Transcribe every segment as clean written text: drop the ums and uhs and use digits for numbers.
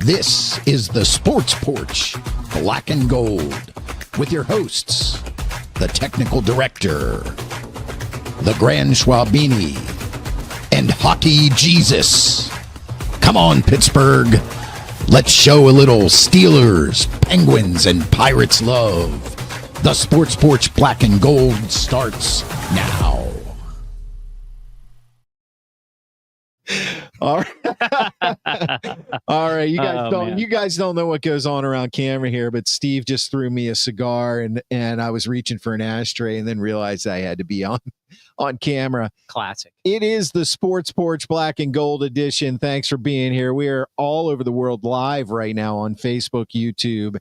This is the Sports Porch, Black and Gold, with your hosts, the Technical Director, the Grand Schwabini, and Hockey Jesus. Come on, Pittsburgh. Let's show a little Steelers, Penguins, and Pirates love. The Sports Porch Black and Gold starts now. All right. All right. You guys don't know what goes on around camera here, but Steve just threw me a cigar and I was reaching for an ashtray and then realized I had to be on camera. Classic. It is the Sports Porch Black and Gold edition. Thanks for being here. We are all over the world live right now on Facebook, YouTube,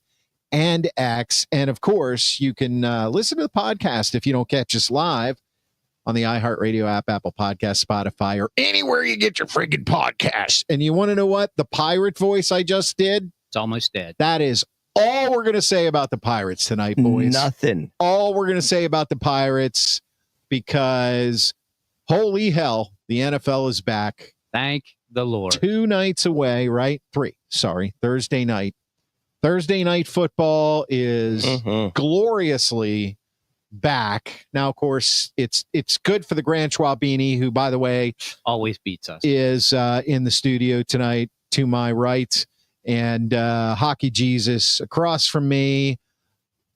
and X. And of course, you can listen to the podcast if you don't catch us live on the iHeartRadio app, Apple Podcasts, Spotify, or anywhere you get your friggin' podcasts. And you want to know what? The pirate voice I just did? It's almost dead. That is all we're going to say about the Pirates tonight, boys. Nothing. All we're going to say about the Pirates, because holy hell, the NFL is back. Thank the Lord. 2 nights away, right? 3. Sorry, Thursday night. Thursday night football is gloriously back. Now, of course, it's good for the Grand Schwabini, who, by the way, always beats us, is in the studio tonight to my right, and Hockey Jesus across from me.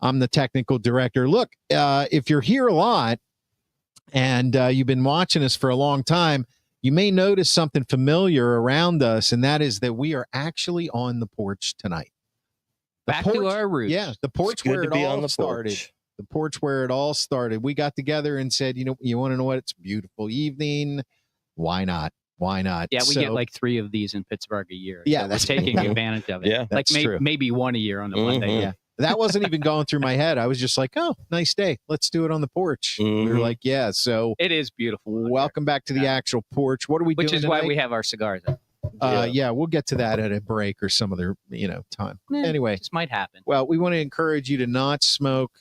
I'm the technical director. Look, if you're here a lot and you've been watching us for a long time, you may notice something familiar around us, and that is that we are actually on the porch tonight. Back to our roots. Yeah, the porch where it all started. The porch where it all started. We got together and said, you want to know what? It's a beautiful evening. Why not? Why not? Yeah, we get like 3 of these in Pittsburgh a year. Yeah, so that's taking advantage of it. Yeah, like true. Maybe 1 a year on the one day. Yeah, that wasn't even going through my head. I was just like, oh, nice day. Let's do it on the porch. We were like, yeah. So it is beautiful. Welcome back to the actual porch. What are we doing? Which is tonight? why we have our cigars out. Yeah, we'll get to that at a break or some other, time. Anyway, this might happen. Well, we want to encourage you to not smoke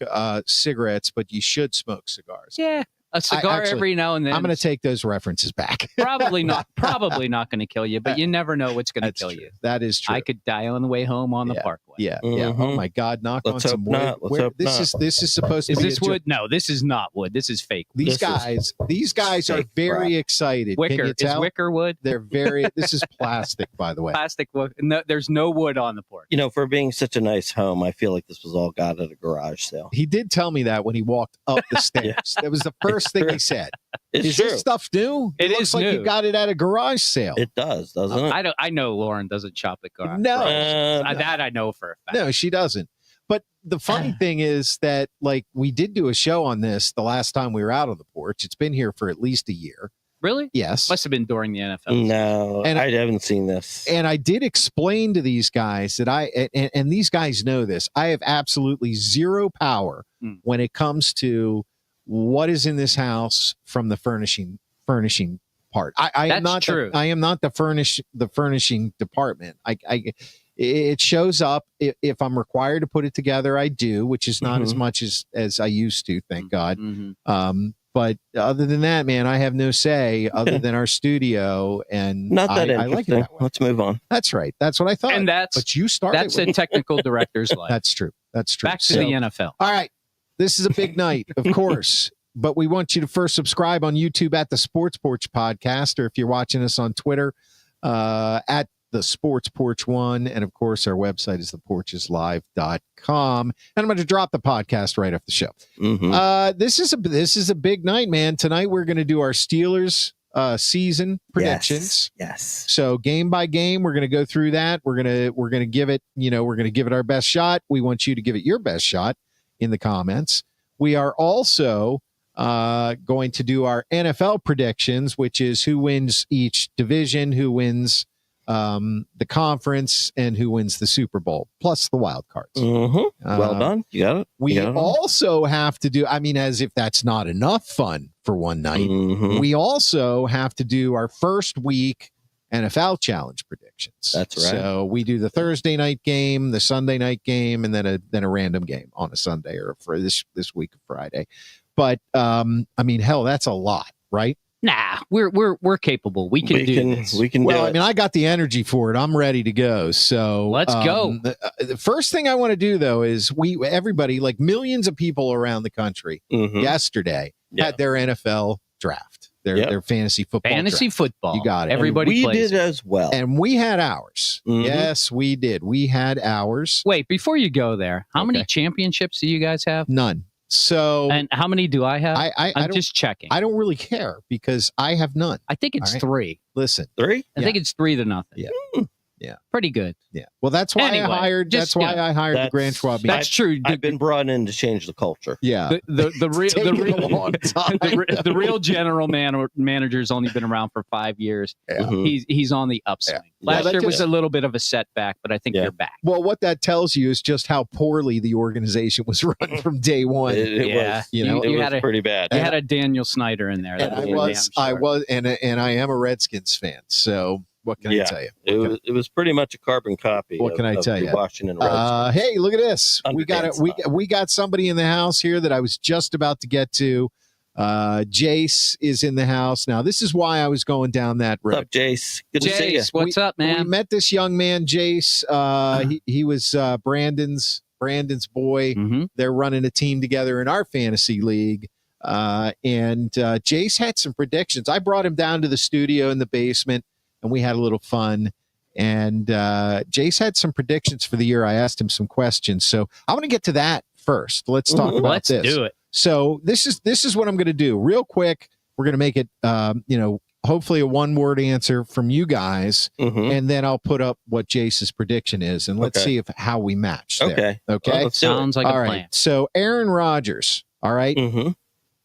cigarettes, but you should smoke cigars. Yeah, a cigar every now and then. I'm going to take those references back. Probably not going to kill you, but you never know what's going to kill you. That is true. I could die on the way home on the Parkway. Yeah, yeah. Oh my God! Knock on some wood. This is supposed to be. Is this wood? No, this is not wood. This is fake. These guys are very excited. Wicker. Is wicker wood? They're very. This is plastic, by the way. Plastic wood. No, there's no wood on the porch. For being such a nice home, I feel like this was all got at a garage sale. He did tell me that when he walked up the stairs. That was the first thing he said. Is this stuff new? It looks is like new. you got it at a garage sale. It does, doesn't it? I know Lauren doesn't shop at garage. No, that I know for a fact. No, she doesn't. But the funny thing is that, we did do a show on this the last time we were out on the porch. It's been here for at least a year. Really? Yes. Must have been during the NFL. No, and I haven't seen this. And I did explain to these guys that and these guys know this. I have absolutely zero power when it comes to what is in this house from the furnishing part. I am not true. I am not the furnishing department. It shows up if I'm required to put it together. I do, which is not as much as I used to, thank God. But other than that, man, I have no say other than our studio, and not that I like it that way. Let's move on. That's right. That's what I thought. And but you started. That's a technical director's life. That's true. That's true. Back to the NFL. All right. This is a big night, of course, but we want you to first subscribe on YouTube at the Sports Porch Podcast, or if you're watching us on Twitter, at the Sports Porch 1. And of course, our website is theporcheslive.com. And I'm going to drop the podcast right off the show. This is a big night, man. Tonight, we're going to do our Steelers season predictions. Yes. So game by game, we're going to go through that. We're going to give it, we're going to give it our best shot. We want you to give it your best shot in the comments. We are also going to do our NFL predictions, which is who wins each division, who wins the conference, and who wins the Super Bowl, plus the wild cards. Well done. You got it. We also have to do, as if that's not enough fun for one night, we also have to do our first week NFL challenge predictions. That's right. So we do the Thursday night game, the Sunday night game, and then a random game on a Sunday or for this week of Friday. But hell, that's a lot, right? Nah, we're capable. We can do this. We can Well, do I it. mean, I got the energy for it. I'm ready to go. So Let's go. The first thing I want to do, though, is everybody, like millions of people around the country, Mhm. yesterday Yeah. had their NFL draft, their fantasy football. Fantasy draft. football. You got it. Everybody we plays did it. as well. And we had ours. Mhm. Yes, we did. We had ours. Wait, before you go there, how many Okay. championships do you guys have? None. So And how many do I have? I I'm don't just checking. I don't really care because I have none. I think it's All right. 3. Listen. 3? I think it's 3 to nothing. Yeah. Yeah. Pretty good. Yeah. Well, that's why Anyway, that's why I hired the That's- Grand Schwab. That's true. I've been brought in to change the culture. Yeah. The a long time. the real general manager's only been around for 5 years. Yeah. Mhm. He's on the upswing. Yeah. Last Yeah, year that was just- a little bit of a setback, but I think Yeah. you're back. Well, what that tells you is just how poorly the organization was run from day one. It Yeah. was, You know, it you was had a- pretty bad. You had a Daniel Snyder in there. and That I for was, damn I sure. was, and I am a Redskins fan. So what can I Yeah. tell you? It was pretty much a carbon copy. What can I of tell the you? Washington Redskins. Hey, look at this. We got it. Underdance We got somebody in the house here that I was just about to get to. Jace is in the house now. This is why I was going down that What's road. up, Jace? Good to see you. Jace, what's up, We man? met this young man, Jace. He was Brandon's boy. Mm-hmm. They're running a team together in our fantasy league. And Jace had some predictions. I brought him down to the studio in the basement and we had a little fun. And Jace had some predictions for the year. I asked him some questions. So I want to get to that first. Let's talk about Let's this. do it. So this is what I'm going to do real quick. We're going to make it, hopefully a one-word answer from you guys. Mhm. And then I'll put up what Jace's prediction is. And let's Okay. see how we match there. Okay. Okay. Well, let's do it. Sounds like All a right. plan. So Aaron Rodgers. All right. Mhm.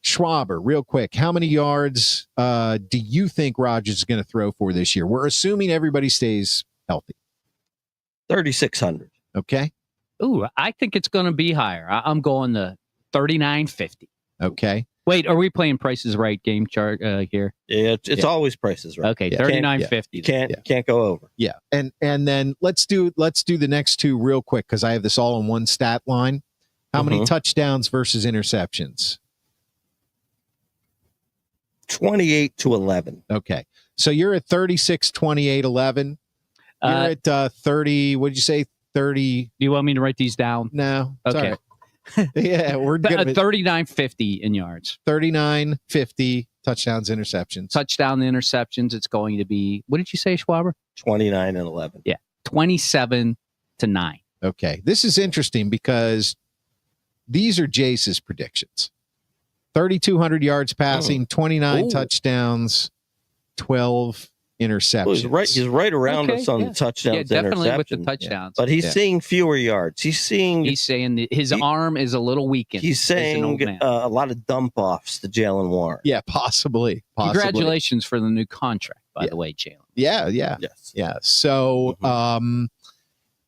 Schwaber, real quick. How many yards do you think Rodgers is going to throw for this year? We're assuming everybody stays healthy. 3,600. Okay. Ooh, I think it's going to be higher. I'm going to 39.50. Okay. Wait, are we playing Prices Right game chart here? Yeah, it's Yeah. always prices right. Okay, Yeah. 39.50. You can't Yeah. can't go over. Yeah. And then let's do the next two real quick because I have this all in one stat line. How many Mhm. touchdowns versus interceptions? 28-11. Okay. So you're at 36, 28, 11. You're at 30. What did you say? 30. Do you want me to write these down? No. It's Okay. all right. Yeah. We're good. 39.50 in yards. 39, 50 touchdowns, interceptions. Touchdown to interceptions, it's going to be, what did you say, Schwaber? 29-11. 27-9. Okay. This is interesting because these are Jace's predictions. 3,200 yards passing, 29 Ooh. touchdowns, 12 interceptions. Well, he's right around Okay, us on yeah. the touchdowns. Yeah, definitely with the interceptions. touchdowns. But he's Yeah. seeing fewer yards. He's seeing He's saying that his He- arm is a little weakened. he's as an old saying man. a lot of dump offs to Jalen Warren. Yeah, possibly. Congratulations for the new contract, by Yeah. the way, Jalen. Yeah. Yes. Yeah. So,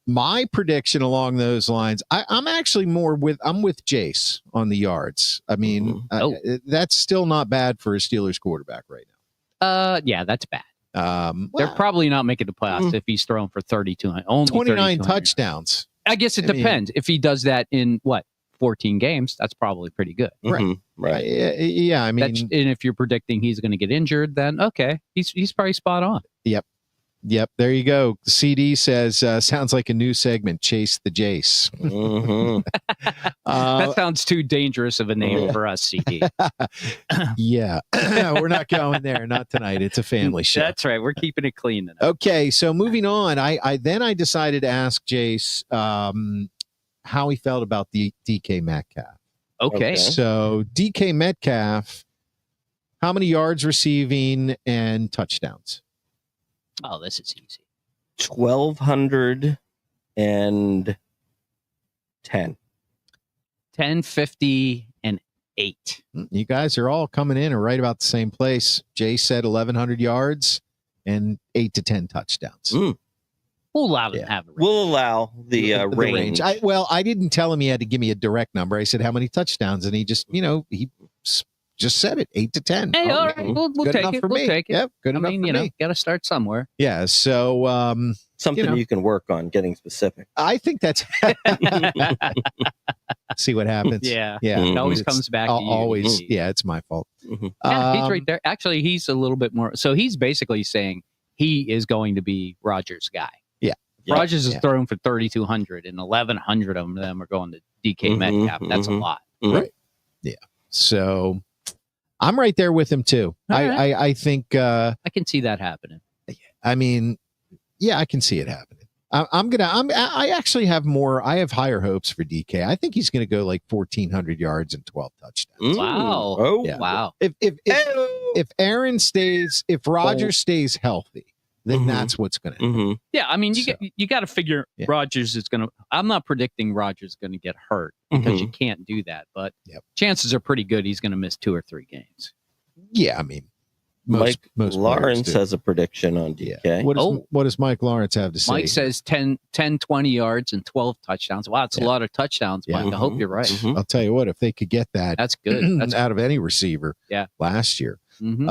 my prediction along those lines, I'm actually I'm with Jace on the yards. I mean, that's still not bad for a Steelers quarterback right Yeah, that's bad. now. They're Well, probably not making the playoffs if he's throwing for 32. Only 29 3,200. touchdowns. I guess it I mean- depends. If he does that in 14 games, that's probably pretty good. Right. Mhm. Right. Yeah. I mean, And if you're predicting he's going to get injured, then okay, he's probably spot on. Yep, there you go. CD says, sounds like a new segment, Chase the Jace. Mhm. That sounds too dangerous of a name for us, CD. Yeah, we're not going there. Not tonight. It's a family show. That's right. We're keeping it clean tonight. Okay, so moving on, I decided to ask Jace how he felt about the DK Metcalf. Okay. Okay. So DK Metcalf, how many yards receiving and touchdowns? Oh, this is easy. 1,210. 10, 50, and 8. You guys are all coming in or right about the same place. Jay said 1,100 yards and 8 to 10 touchdowns. Mm. We'll allow them Yeah. to have a range. We'll allow the range. I didn't tell him he had to give me a direct number. I said how many touchdowns, and he just, just said it, 8 to 10. Hey, all right. Okay. We'll Good take enough it. for We'll me. take it. Yep, good I enough mean, for me. got to start somewhere. Yeah, so Something you know. you can work on getting specific. I think that's See what happens. Yeah. Yeah. Mhm. It always It's comes back to you. always. Yeah, it's my fault. Mhm. Yeah, he's right there. Actually, he's a little bit more. So he's basically saying he is going to be Rogers' guy. Yeah. Yeah. Rogers is Yeah. throwing for 3,200, and 1,100 of them are going to DK Mhm, Metcalf. That's a mhm. lot. Right. So I'm right there with him too. All I think. I can see that happening. I mean, yeah, I can see it happening. I actually have I have higher hopes for DK. I think he's gonna go like 1,400 yards and 12 touchdowns. Mm. Wow. Oh, Yeah. Wow. If Aaron stays, if Rogers stays healthy, then Mhm. that's what's gonna happen. Mhm. Yeah, I mean, So, you got to figure yeah. Rogers is going to. I'm not predicting Rogers is going to get hurt because you can't do that, but Yep. chances are pretty good he's going to miss 2 or 3 games. Yeah, I mean, Mike most Lawrence players do. has a prediction on DK. Yeah. What does Mike Lawrence have to say? Mike says 10, 20 yards and 12 touchdowns. Wow, it's a Yeah. lot of touchdowns, Yeah. Mike. I hope you're right. Mhm. I'll tell you what, if they could get that That's good. That's out of any receiver Yeah. last year. mhm.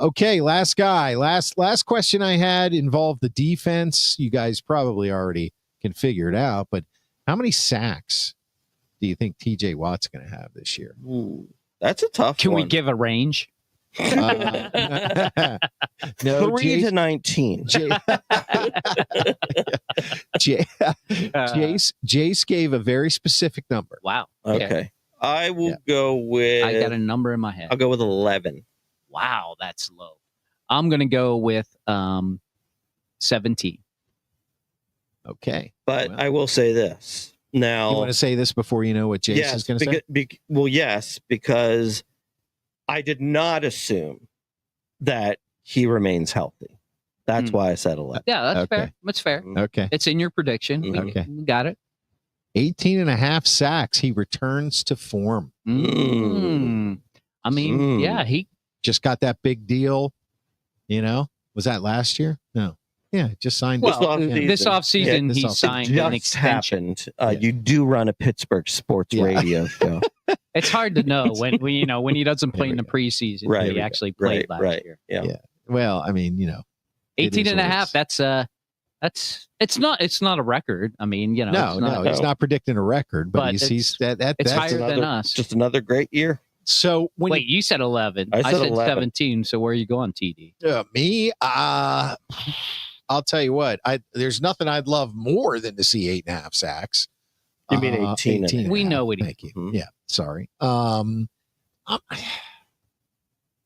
Okay, last guy. Last question I had involved the defense. You guys probably already can figure it out, but how many sacks do you think TJ Watt's going to have this year? Ooh, that's a tough Can one. we give a range? No, 3 to 19. Jace gave a very specific number. Wow. Okay. I will Yeah. go with. I got a number in my head. I'll go with 11. Wow, that's low. I'm going to go with 17. Okay. But Well. I will say this. Now, You want to say this before you know what Jace yes, is going to say? well, yes, because I did not assume that he remains healthy. That's Hmm. why I said 11. Yeah, that's Okay. fair. That's fair. Okay. It's in your prediction. We, Okay. we got it. 18 and a half sacks. He returns to form. Mm. I mean, Mm. yeah, he Just got that big deal. You know, was that last year? No. Yeah, just signed. well offseason. this offseason this he offseason. signed It an just extension. happened. Yeah. You do run a Pittsburgh sports Yeah. radio show. It's hard to know when when he doesn't play There in we the go. preseason. Right. He actually played right, last right. year. Yeah. Yeah. Well, I mean, you know, it 18 is and a what it half. is. That's it's not a record. I mean, you know, no, it's not, he's not predicting a record, but, But he's it's that's higher than another- us. Just another great year. so when Wait, you said 11. I said 11. 17. So where are you going, TD? me, I'll tell you what, there's nothing I'd love more than to see 8.5 sacks. You mean 18 and a half. We know what he- Thank you. Mhm. Yeah, sorry.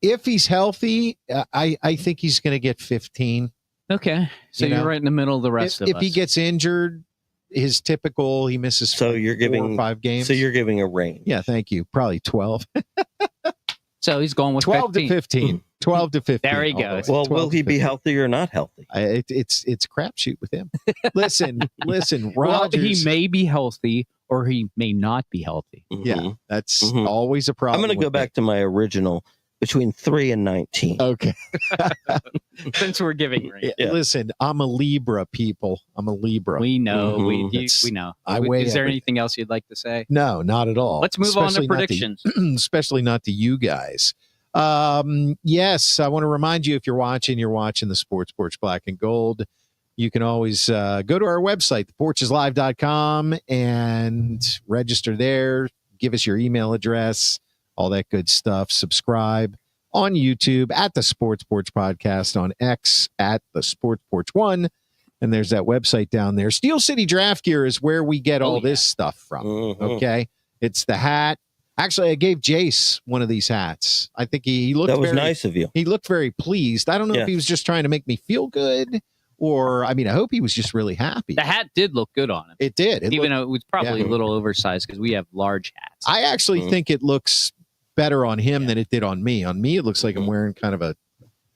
If he's healthy, I think he's going to get 15. Okay, so You you're know, right in the middle of the rest If of he us. gets injured, his typical, he misses So you're 4 giving or 5 games. So you're giving a range. yeah, thank you. Probably 12. So he's going with 12 15. to 15. 12 to 15. There he all the goes. way. Well, 12 will to he be 15. healthy or not healthy? It's a crapshoot with him. Listen, Well, Rogers. he may be healthy or he may not be healthy. Yeah, Mhm. that's Mhm. always a I'm problem. going to go with back to my original between 3 and 19. me. Okay. Since we're giving range. Yeah. Listen, I'm a Libra, people. I'm a Libra. We know. Mhm. It's- We know. I weigh Is there everything. anything else you'd like to say? No, not at all. Let's move on Especially to not predictions. especially not to you guys. Yes, I want to remind you, if you're watching the Sports Porch Black and Gold. You can always go to our website, theporcheslive.com, and register there. Give us your email address, all that good stuff. Subscribe on YouTube at the Sports Porch Podcast, on X at the Sports Porch 1. And there's that website down there. Steel City Draft Gear is where we get all this stuff from. Mhm. Okay. It's the hat. Actually, I gave Jace one of these hats. I think he looked That was very, nice of you. he looked very pleased. I don't know Yeah. if he was just trying to make me feel good, or I hope he was just really happy. The hat did look good on him, It did. It even looked- though it was probably yeah. a little oversized because we have large hats. I actually Mhm. think it looks better on him than it did on me. On me, it looks like I'm Mhm. wearing kind of a,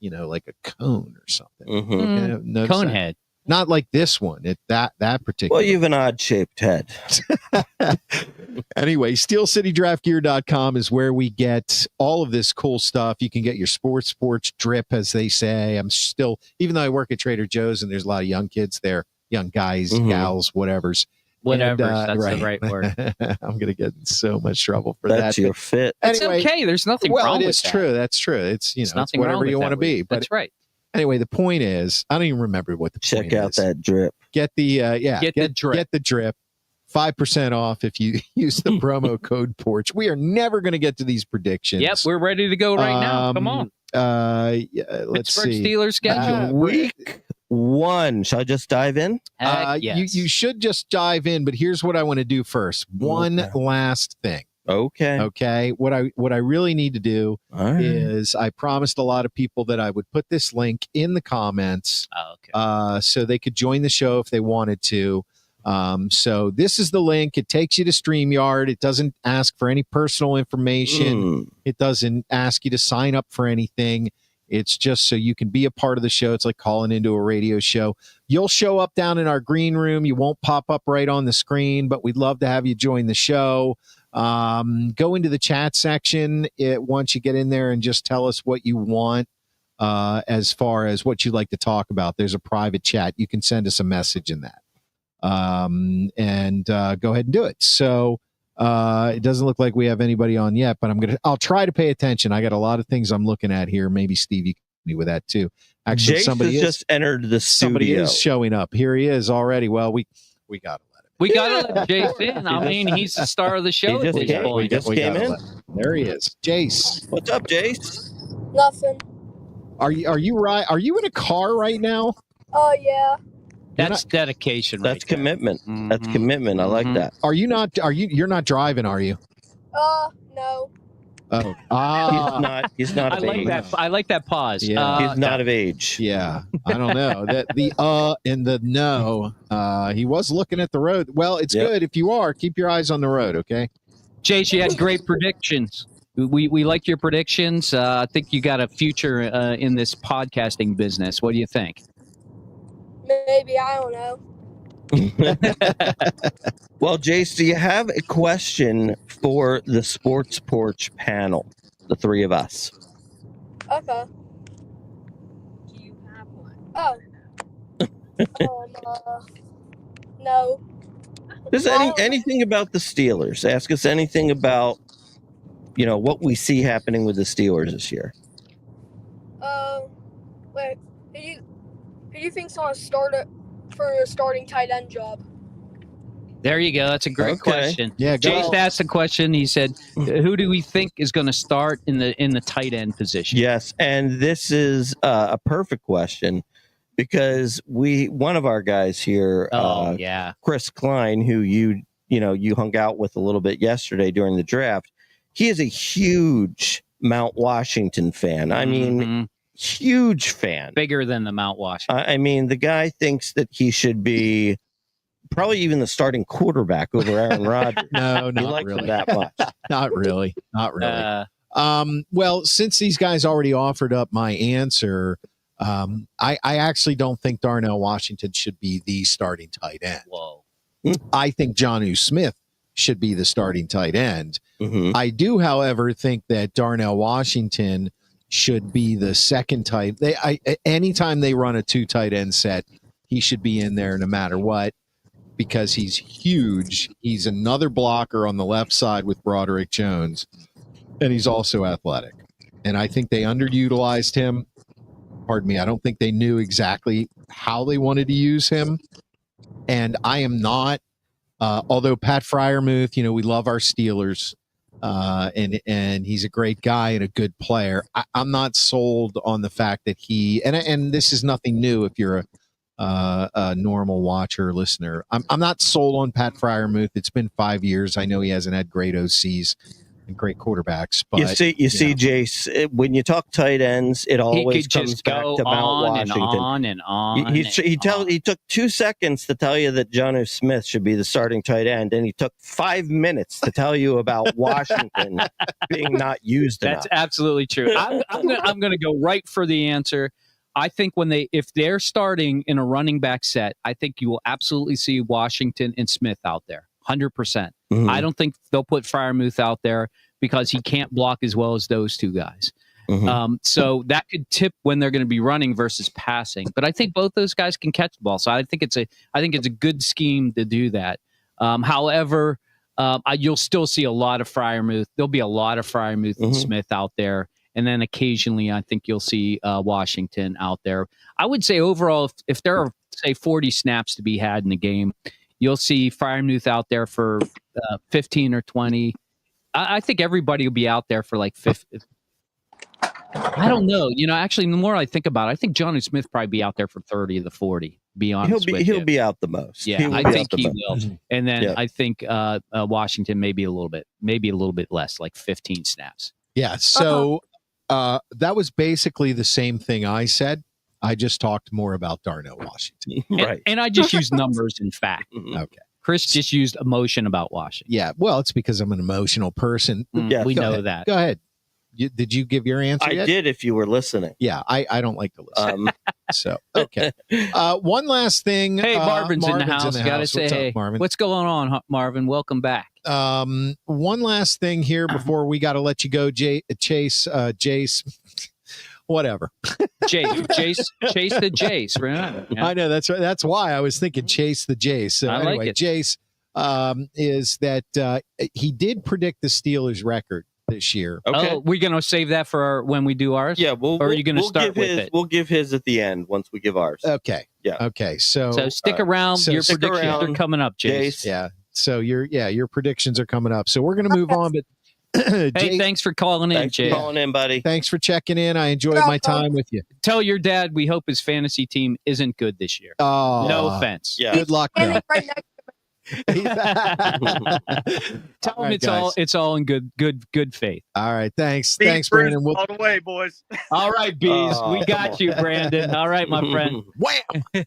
like a cone or something. Mhm. Yeah, notice that? Conehead. Not like this one. That particular. Well, you have an odd shaped head. Anyway, steelcitydraftgear.com is where we get all of this cool stuff. You can get your sports drip, as they say. I'm still, even though I work at Trader Joe's and there's a lot of young kids there, young guys, Mhm. gals, whatevers. Whatever. And, That's the right word. I'm going to get in so much trouble for That's that. your fit. It's Anyway, okay. There's nothing well, wrong it with is that. true. That's true. It's, There's it's nothing wrong whatever with you that want to with be. it. But That's right. anyway, the point is, I don't even remember what the Check point out is. that drip. Get the, Get the drip. Get the drip. 5% off if you use the promo code Porch. We are never going to get to these predictions. Yep, we're ready to go right now. Come on. Let's Pittsburgh see. Steelers schedule. Week 1. Shall I just dive in? Yes. You should just dive in, but here's what I want to do first. One last thing. Okay. What I really need to do All right. is I promised a lot of people that I would put this link in the comments so they could join the show if they wanted to. So this is the link. It takes you to StreamYard. It doesn't ask for any personal information. It doesn't ask you to sign up for anything. It's just so you can be a part of the show. It's like calling into a radio show. You'll show up down in our green room. You won't pop up right on the screen, but we'd love to have you join the show. Go into the chat section once you get in there and just tell us what you want as far as what you'd like to talk about. There's a private chat. You can send us a message in that. And go ahead and do it. So it doesn't look like we have anybody on yet, but I'll try to pay attention. I got a lot of things I'm looking at here. Maybe Steve, you can help me with that too. Actually, Jace somebody has just entered the studio. Somebody is showing up. Here he is already. Well, we got to let him. We got to let Jace in. I mean, he's the star of the show at this point. We just came in. There he is. Jace. What's up, Jace? Nothing. Are you in a car right now? Oh, yeah. That's dedication. That's right there. commitment. Mhm. That's commitment. I like that. You're not driving, are you? No. Oh. He's not I of like age. that. I like that pause. Yeah. He's not of age. Yeah, I don't know that the and the no. He was looking at the road. Well, it's good if you are. Keep your eyes on the road, okay? Jace, you had great predictions. We like your predictions. I think you got a future in this podcasting business. What do you think? Maybe. I don't know. Well, Jace, do you have a question for the Sports Porch panel, the three of us? Okay. Do you have one? Oh. No. Just anything about the Steelers. Ask us anything about, what we see happening with the Steelers this year. Wait. Who do you think's on a starting tight end job? There you go. That's a great question. Yeah, Jace asked the question. He said, "Who do we think is going to start in the tight end position?" Yes, and this is a perfect question because one of our guys here, Chris Klein, who you hung out with a little bit yesterday during the draft, he is a huge Mount Washington fan. I mean, huge fan. Bigger than the Mount Washington. I mean, the guy thinks that he should be probably even the starting quarterback over Aaron Rodgers. No, he likes really. him that much. Not really. Well, since these guys already offered up my answer, I actually don't think Darnell Washington should be the starting tight end. Whoa. I think Jonnu Smith should be the starting tight end. Mm-hmm. I do, however, think that Darnell Washington should be the second tight. Anytime they run a 2 tight end set, he should be in there no matter what because he's huge. He's another blocker on the left side with Broderick Jones, and he's also athletic. And I think they underutilized him. Pardon me. I don't think they knew exactly how they wanted to use him. And I am not, although Pat Freiermuth, we love our Steelers. And he's a great guy and a good player. I'm not sold on the fact that and this is nothing new if you're a normal watcher or listener. I'm not sold on Pat Freiermuth. It's been 5 years. I know he hasn't had great OCs and great quarterbacks, but you see, Jace, when you talk tight ends, it always comes back to Mount Washington. On and on. He took 2 seconds to tell you that Jonnu Smith should be the starting tight end, and he took 5 minutes to tell you about Washington being not used enough. That's absolutely true. I'm going to go right for the answer. I think if they're starting in a running back set, I think you will absolutely see Washington and Smith out there, 100%. Mm-hmm. I don't think they'll put Freiermuth out there because he can't block as well as those 2 guys. Mm-hmm. So that could tip when they're going to be running versus passing. But I think both those guys can catch the ball. So I think it's a good scheme to do that. However, you'll still see a lot of Freiermuth. There'll be a lot of Freiermuth and Smith out there. And then occasionally, I think you'll see Washington out there. I would say overall, if there are, say, 40 snaps to be had in the game, You'll see Freiermuth out there for 15 or 20. I think everybody will be out there for like 50. I don't know. Actually, the more I think about it, I think Johnny Smith probably be out there for 30 to 40. Be honest with you. He'll be out the most. Yeah, I think he will. And then I think Washington maybe a little bit less, like 15 snaps. Yeah. So that was basically the same thing I said. I just talked more about Darnell Washington. Right. And I just used numbers and fact. Okay. Chris just used emotion about Washington. Yeah. Well, it's because I'm an emotional person. Yeah, we Go know ahead. that. Go ahead. Did you give your answer yet? I did if you were listening. Yeah, I don't like to listen. So, okay. One last thing. Hey, Marvin's in the house. Got to house. say, What's hey, up, Marvin? what's going on, Marvin? Welcome back. One last thing here before we got to let you go, Jace, whatever. Chase the Jace, right? Yeah. I know that's right. That's why I was thinking Chase the Jace. So I anyway, like it. Jace is that he did predict the Steelers record this year. Okay. Oh, we're gonna save that for when we do ours. Yeah, or are you gonna start with it? We'll give his at the end once we give ours. Okay. Yeah. Okay. So stick around. so Your stick predictions around, are coming up, Jace. Jace. yeah. So your predictions are coming up. So we're gonna move on. But Hey, Jace, thanks for calling in, Thanks for Jace. calling in, buddy. thanks for checking in. I enjoyed my time with you. Tell your dad we hope his fantasy team isn't good this year. Oh, No offense. Yeah. Good luck. Standing Though. right next Tell him right, guys. it's all in good faith. All right. Thanks. Beef Thanks, Bruce Brandon. all the way, boys. All right, bees, Oh, we got come you, Brandon. All right, my friend. Wham!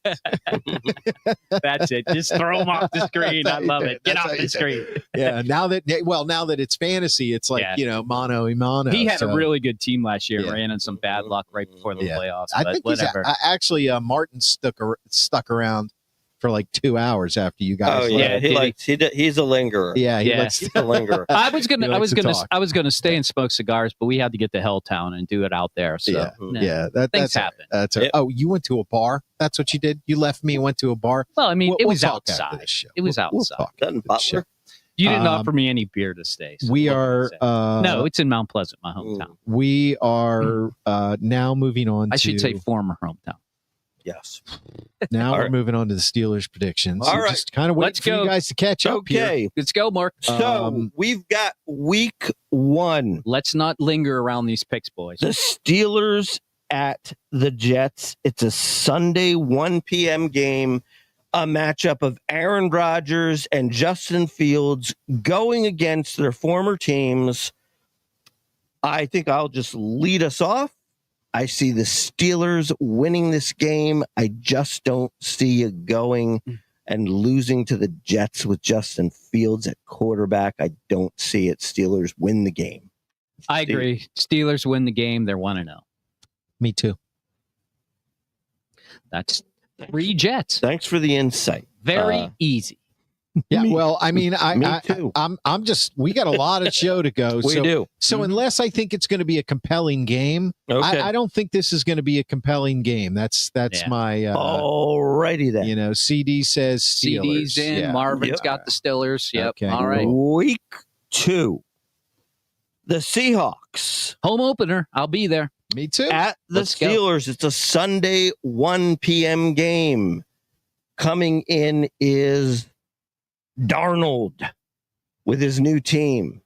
That's it. Just throw him off the screen. I love it. Get That's off how the you screen. Yeah. Now that it's fantasy, it's like mano a mano. He had so, a really good team last year. Yeah. Ran in some bad luck right before the Yeah. playoffs. I But think whatever. actually Martin stuck around for like 2 hours after you guys. Oh left. Yeah, he's a lingerer. Yeah. He Yeah. likes He's a lingerer. I was He likes to talk. gonna stay and smoke cigars, but we had to get to Helltown and do it out there. So Yeah. nah. Yeah. Things That's happen. That's Yep. Oh, you went to a bar? That's what you did? You left me and went to a bar? Well, I mean, We'll it was talk after outside. this show. It was We'll outside. talk Doesn't after the show. Butler? You didn't Um, offer me any beer to stay. So We what can I are say? No, it's in Mount Pleasant, my hometown. we are now moving on I to should say former hometown. Yes. now All we're right. ing on to the Steelers predictions. All So right. just kind of waiting Let's for go. you guys to catch up here. Okay. Let's go, Mark. So we've got week 1. Let's not linger around these picks, boys. The Steelers at the Jets. It's a Sunday 1 p.m. game, a matchup of Aaron Rodgers and Justin Fields going against their former teams. I think I'll just lead us off. I see the Steelers winning this game. I just don't see it going and losing to the Jets with Justin Fields at quarterback. I don't see it. Steelers win the game. I agree. Steelers win the game. They're 1-0. Me too. That's 3 Jets. Thanks for the insight. Very easy. Yeah. Me- Well, I mean, me too. I'm just. We got a lot of show to go. We do. So unless I think it's going to be a compelling game, Okay. I don't think this is going to be a compelling game. That's Yeah. my. Alrighty then. CD says Steelers. CD's in. Yeah. Marvin's Yep. got the Steelers. Yep. Okay. All right. Week 2. The Seahawks Home opener. I'll be there. Me too. at the Let's go. Steelers. It's a Sunday 1 p.m. game. Coming in is Darnold with his new team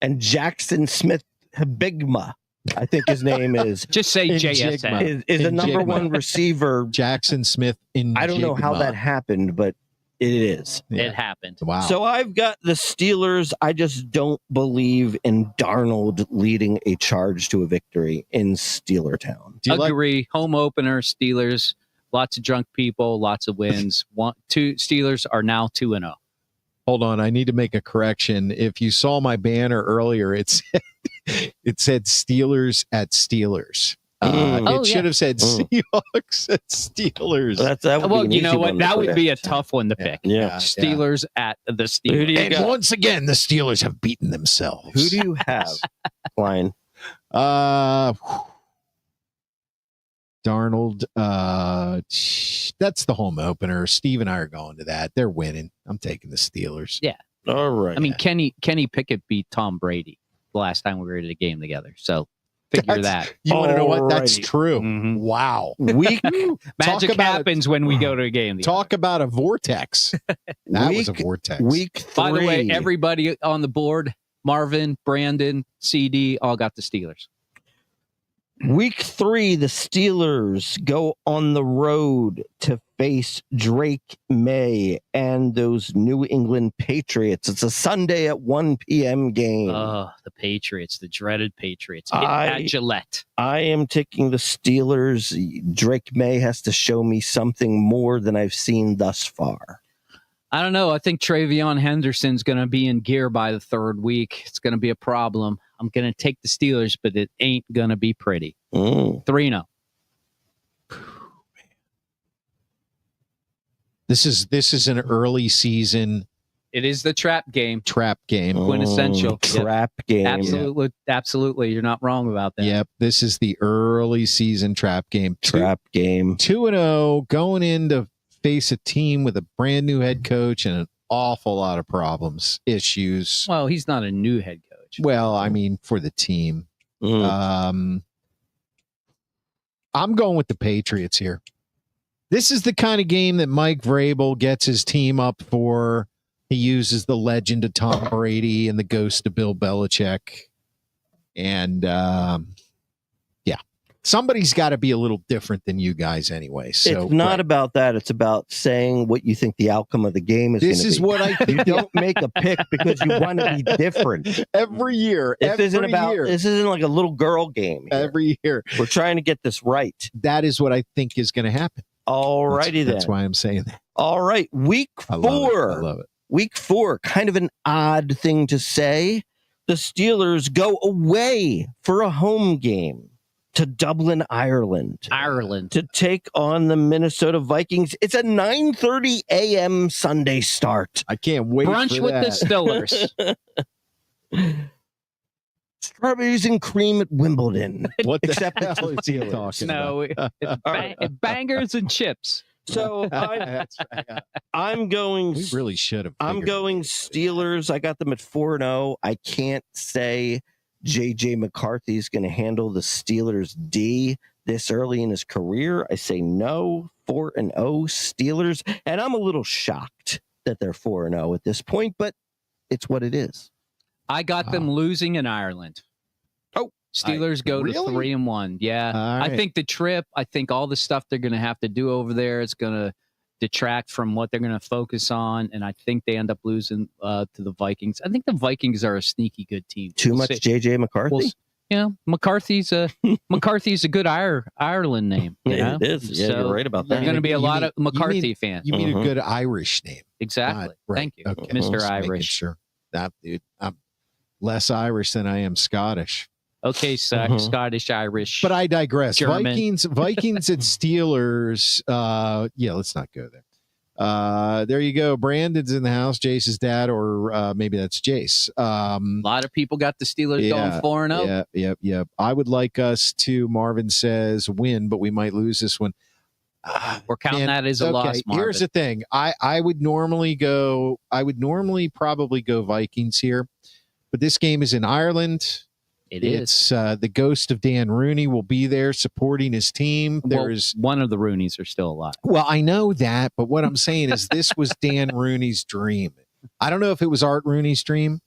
and Jackson Smith Habigma, I think his name is. Just say In JSN. Jigma. is the number Jigma. 1 receiver. Jackson Smith in. I don't know how Jigma. that happened, but it is. Yeah. It happened. Wow. So I've got the Steelers. I just don't believe in Darnold leading a charge to a victory in Steelertown. do you like? Agree. Home opener. Steelers. Lots of drunk people. Lots of wins. 2 Steelers are now 2-0. Hold on, I need to make a correction. If you saw my banner earlier, it said Steelers at Steelers. Oh, It should have said Seahawks at Steelers. That would be Well, an you easy know what? one to That would be a predict. tough one to pick. Yeah. Steelers at the Who do Steelers. you And got? once again, the Steelers have beaten themselves. Who do you have, Klein? Darnold. That's the home opener. Steve and I are going to that. They're winning. I'm taking the Steelers. Yeah. All right. I mean, Kenny Pickett beat Tom Brady the last time we were at a game together. So figure that. You want to know what? That's Alrighty. true. Mhm. Wow. Week Magic about happens when we go to a game. Talk about a vortex. That was a vortex. Week 3. By the way, everybody on the board, Marvin, Brandon, CD, all got the Steelers. Week 3, the Steelers go on the road to face Drake May and those New England Patriots. It's a Sunday at 1 p.m. game. Oh, the Patriots, the dreaded Patriots. I- At Gillette. I am taking the Steelers. Drake May has to show me something more than I've seen thus far. I don't know. I think Travion Henderson's going to be in gear by the third week. It's going to be a problem. I'm going to take the Steelers, but it ain't going to be pretty. 3-0. This is an early season It is the trap game. trap game. Quintessential. Yep. Trap game. Absolutely. Absolutely. You're not wrong about that. Yep, this is the early season trap game. Trap game. 2-0, going in to face a team with a brand new head coach and an awful lot of issues. Well, he's not a new head coach. Well, I mean, for the team. Mm. I'm going with the Patriots here. This is the kind of game that Mike Vrabel gets his team up for. He uses the legend of Tom Brady and the ghost of Bill Belichick. And somebody's got to be a little different than you guys anyway. So It's not about that. It's about saying what you think the outcome of the game is. This gonna is be. what I You don't make a pick because you want to be different. every year. This every isn't about. year, This isn't like a little girl game. Here. every year. We're trying to get this right. That is what I think is going to happen. Alrighty then. That's why I'm saying that. All right, week I 4. love it. I love it. Week 4, kind of an odd thing to say. The Steelers go away for a home game to Dublin, Ireland. To take on the Minnesota Vikings. It's a 9:30 a.m. Sunday start. I can't wait Brunch for with that. the Steelers. Strawberries and cream at Wimbledon. What the Except it's hell the is he Steelers. talking No, about? it's bangers and chips. So That's right. I'm going. We really should have. I'm figured going it. Steelers. I got them at 4-0. I can't say JJ McCarthy is going to handle the Steelers D this early in his career. I say no. 4-0 Steelers, and I'm a little shocked that they're 4-0 at this point, but it's what it is. I got them losing in Ireland. Oh, Steelers go to really? 3-1. Yeah. All right. I think the trip, I think all the stuff they're going to have to do over there is going to detract from what they're going to focus on. And I think they end up losing to the Vikings. I think the Vikings are a sneaky good team. Too We'll much see. JJ McCarthy. McCarthy's a good Ireland name. You know? It is. Yeah, So you're right about There are that. going to be a You lot mean- of McCarthy fans. You mean Mhm. a good Irish name? Exactly. God, right. Thank you, Okay. Mr. Just making Irish. Sure. That dude, I'm less Irish than I am Scottish. Okay, Scottish, Irish. But I digress. German. Vikings and Steelers. Let's not go there. There you go. Brandon's in the house. Jace's dad, or maybe that's Jace. a lot of people got the Steelers going 4-0. Yep. I would like us to, Marvin says, win, but we might lose this one. We're counting Man, that as a loss, Marvin. Here's the thing. I would normally probably go Vikings here, but this game is in Ireland. It's the ghost of Dan Rooney will be there supporting his team. There's one of the Rooneys are still alive. Well, I know that, but what I'm saying is this was Dan Rooney's dream. I don't know if it was Art Rooney's dream,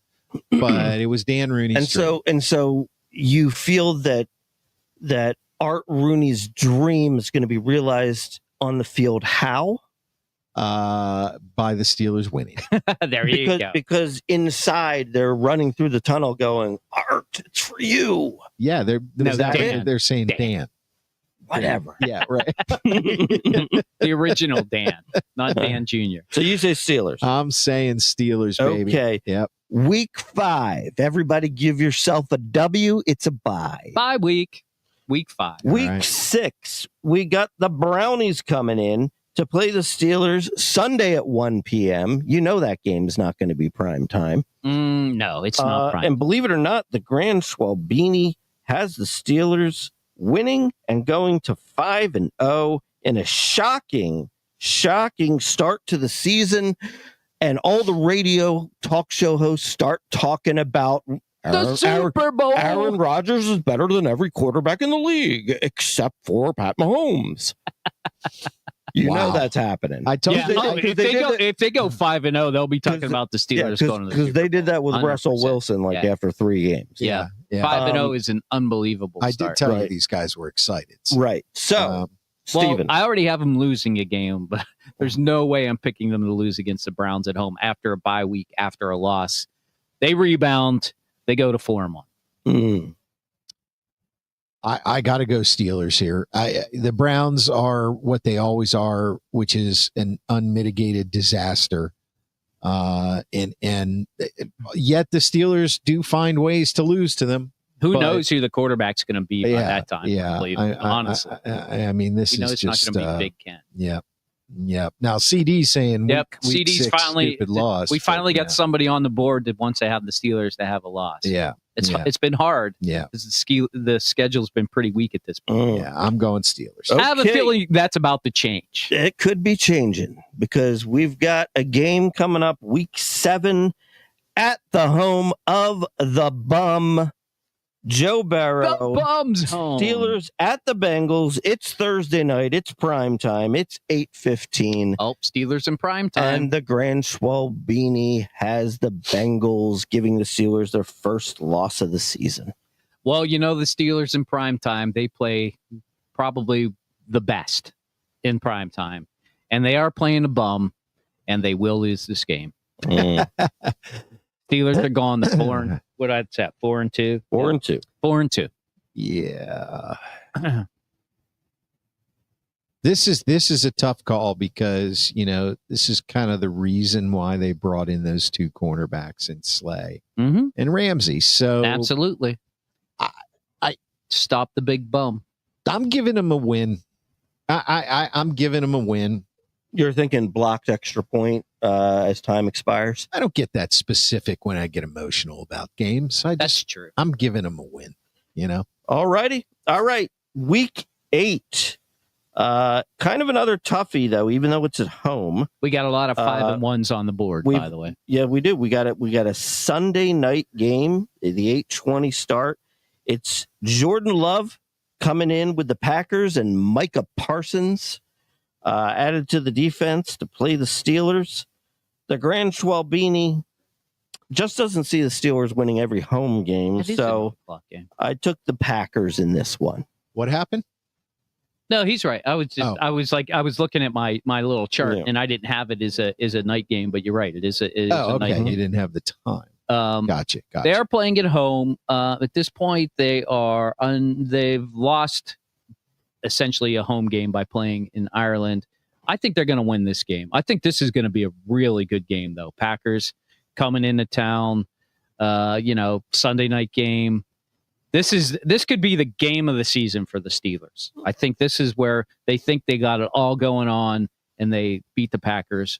but it was Dan Rooney's dream. And so you feel that Art Rooney's dream is going to be realized on the field. How? By the Steelers winning. There you go. Because inside they're running through the tunnel going, Art, it's for you. Yeah, Dan. they're saying Dan. Whatever. Yeah, right. The original Dan, not Dan Jr. So you say Steelers. I'm saying Steelers, baby. Okay. Yep. Week 5. Everybody give yourself a W. It's a bye. Bye week. Week 5. Week right. 6. We got the Brownies coming in to play the Steelers Sunday at 1 p.m. You know that game is not going to be prime time. No, it's not prime. And believe it or not, the Grand Schwalbini has the Steelers winning and going to 5-0 in a shocking start to the season. And all the radio talk show hosts start talking about The Super Bowl. Aaron Rodgers is better than every quarterback in the league, except for Pat Mahomes. You know that's happening. I told you. If they go 5-0, they'll be talking about the Steelers going to the Super Bowl. Because they did that with 100%. Russell Wilson, after 3 games. Yeah. 5-0 is an unbelievable start. I did tell you these guys were excited. Right. So, Steven. I already have them losing a game, but there's no way I'm picking them to lose against the Browns at home after a bye week, after a loss. They rebound. They go to 4-1. Mm. I got to go Steelers here. The Browns are what they always are, which is an unmitigated disaster. And yet the Steelers do find ways to lose to them. Who knows who the quarterback's going to be by that time? Yeah, honestly. I mean, this is it's just not going to be Big Ken. Yeah. Now CD's saying, week CD's 6, finally stupid loss. We finally got somebody on the board that wants to have the Steelers to have a loss. Yeah. It's been hard. Yeah. The schedule's been pretty weak at this point. Yeah, I'm going Steelers. I have a feeling that's about to change. It could be changing because we've got a game coming up week 7 at the home of the bum, Joe Burrow. The bum's home. Steelers at the Bengals. It's Thursday night. It's prime time. It's 8:15. Oh, Steelers in prime time. And the Grand Schwalbini has the Bengals, giving the Steelers their first loss of the season. Well, the Steelers in prime time, they play probably the best in prime time. And they are playing a bum, and they will lose this game. Mm. Steelers are gone to 4-2. 4-2. 4-2. 4-2. Yeah. This is a tough call because, this is kind of the reason why they brought in those 2 cornerbacks in Slay and Ramsey. So absolutely. I stop the big bum. I'm giving them a win. I'm giving them a win. You're thinking blocked extra point as time expires? I don't get that specific when I get emotional about games. That's true. I'm giving them a win, All righty. All right. Week 8. Kind of another toughie, though, even though it's at home. We got a lot of 5-1s on the board, by the way. Yeah, we do. We got a Sunday night game, the 8:20 start. It's Jordan Love coming in with the Packers and Micah Parsons added to the defense to play the Steelers. The Grand Schwalbini just doesn't see the Steelers winning every home game, so I took the Packers in this one. What happened? No, he's right. I was looking at my little chart, and I didn't have it as a night game, but you're right. It is a night game. You didn't have the time. Gotcha. They are playing at home. At this point, they've lost essentially a home game by playing in Ireland. I think they're going to win this game. I think this is going to be a really good game, though. Packers coming into town, Sunday night game. This could be the game of the season for the Steelers. I think this is where they think they got it all going on, and they beat the Packers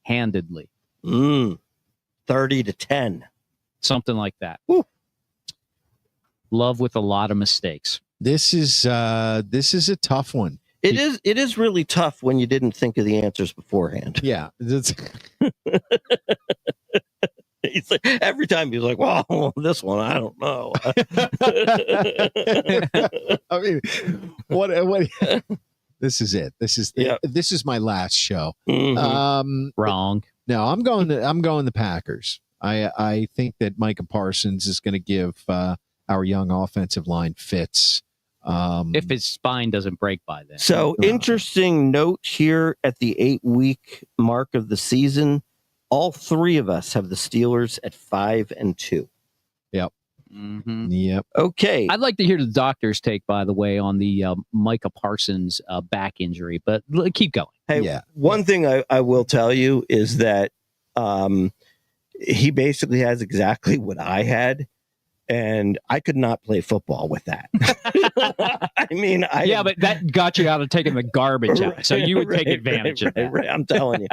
handedly. 30-10. Something like that. Woo. Love with a lot of mistakes. This is a tough one. It is really tough when you didn't think of the answers beforehand. Yeah. He's like, every time he's like, well, this one, I don't know. I mean, what this is it. This is my last show. Mm-hmm. Wrong. No, I'm going the Packers. I think that Micah Parsons is going to give our young offensive line fits. If his spine doesn't break by then. So interesting note here at the 8-week mark of the season. All 3 of us have the Steelers at 5-2. Yep. Mm-hmm. Yep. Okay. I'd like to hear the doctor's take, by the way, on the Micah Parsons back injury, but keep going. Hey, one thing I will tell you is that he basically has exactly what I had. And I could not play football with that. I mean, but that got you out of taking the garbage out, so you would take advantage of that. Right. I'm telling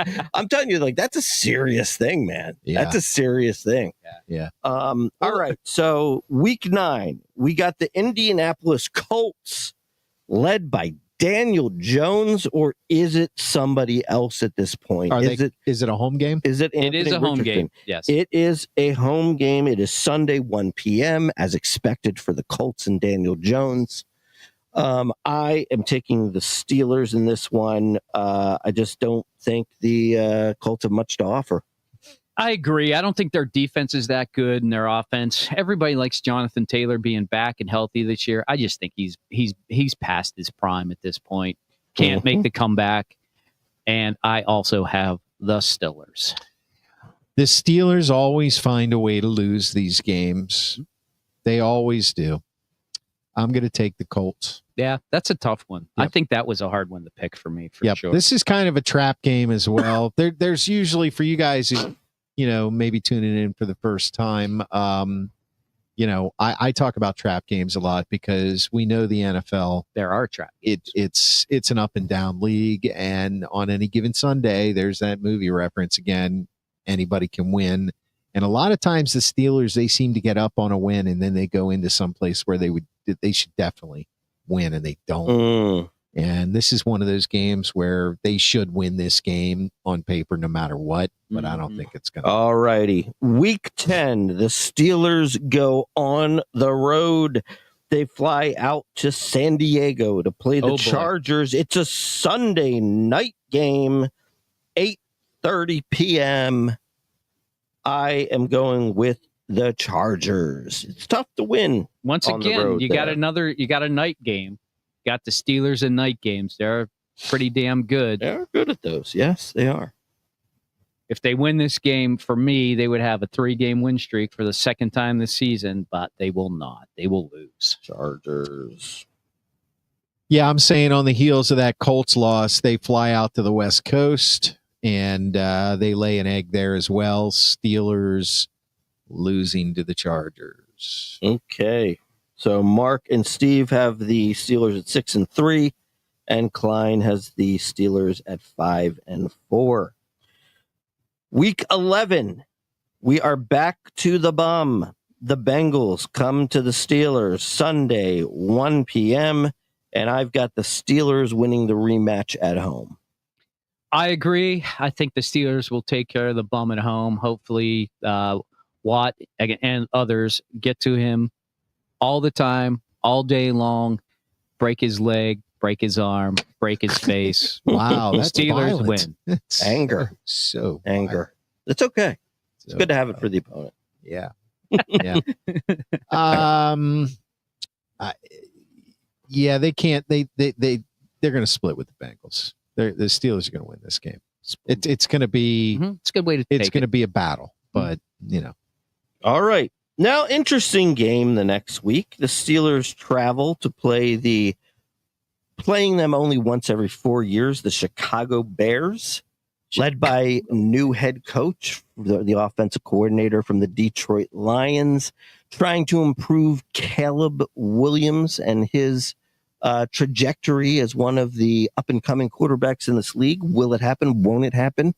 you, like, that's a serious thing, man. Yeah. That's a serious thing. Yeah. All right. So week 9, we got the Indianapolis Colts led by Daniel Jones or is it somebody else at this point? Is it a home game? Is it Anthony It is a home Richardson? game. Yes. It is a home game. It is Sunday, 1 p.m. as expected for the Colts and Daniel Jones. I am taking the Steelers in this one. I just don't think the Colts have much to offer. I agree. I don't think their defense is that good and their offense. Everybody likes Jonathan Taylor being back and healthy this year. I just think he's past his prime at this point. Can't make the comeback. And I also have the Steelers. The Steelers always find a way to lose these games. They always do. I'm going to take the Colts. Yeah, that's a tough one. Yep. I think that was a hard one to pick for me, for sure. This is kind of a trap game as well. There's usually, for you guys who, maybe tuning in for the first time, I talk about trap games a lot because we know the NFL. There are trap games. It's an up and down league, and on any given Sunday, there's that movie reference again. Anybody can win. And a lot of times the Steelers, they seem to get up on a win and then they go into some place where they should definitely win and they don't. And this is one of those games where they should win this game on paper no matter what, but I don't think it's going to. All righty. Week 10, the Steelers go on the road. They fly out to San Diego to play the Chargers. It's a Sunday night game, 8:30 p.m. I am going with the Chargers. It's tough to win. Once again, you got a night game. Got the Steelers in night games. They're pretty damn good. They're good at those. Yes, they are. If they win this game, for me, they would have a 3-game win streak for the second time this season, but they will not. They will lose. Chargers. Yeah, I'm saying on the heels of that Colts loss, they fly out to the West Coast and they lay an egg there as well. Steelers losing to the Chargers. Okay. So Mark and Steve have the Steelers at 6-3, and Klein has the Steelers at 5-4. Week 11, we are back to the bum. The Bengals come to the Steelers Sunday, 1 p.m., and I've got the Steelers winning the rematch at home. I agree. I think the Steelers will take care of the bum at home. Hopefully, Watt and others get to him all the time, all day long, break his leg, break his arm, break his face. Wow, the that's Steelers violent. win. That's anger. So anger. It's okay. It's good to have it for the opponent. Yeah. Yeah. Yeah, they can't. They're going to split with the Bengals. The Steelers are going to win this game. It's going to be. It's a good way to. It's going to be a battle, but All right. Now, interesting game the next week. The Steelers travel to playing them only once every 4 years, the Chicago Bears, led by new head coach, the offensive coordinator from the Detroit Lions, trying to improve Caleb Williams and his trajectory as one of the up-and-coming quarterbacks in this league. Will it happen? Won't it happen?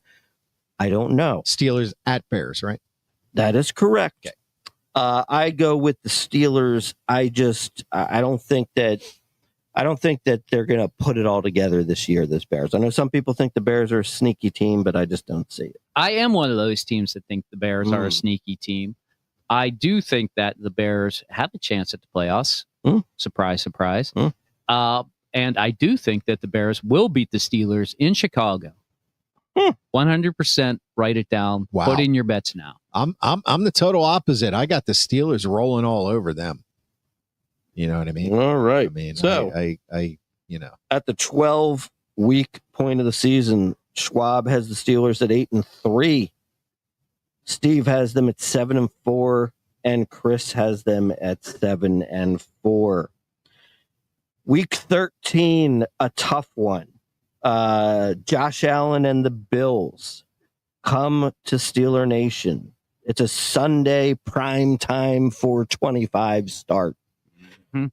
I don't know. Steelers at Bears, right? That is correct. Okay. I go with the Steelers. I don't think that they're going to put it all together this year, this Bears. I know some people think the Bears are a sneaky team, but I just don't see it. I am one of those teams that think the Bears are a sneaky team. I do think that the Bears have a chance at the playoffs. Surprise, surprise. And I do think that the Bears will beat the Steelers in Chicago. 100%. Write it down. Wow. Put in your bets now. I'm the total opposite. I got the Steelers rolling all over them. You know what I mean? All right. I mean, so I at the 12-week point of the season, Schwab has the Steelers at 8-3. Steve has them at 7-4, and Chris has them at 7-4. Week 13, a tough one. Josh Allen and the Bills come to Steeler Nation. It's a Sunday prime time 4:25 start.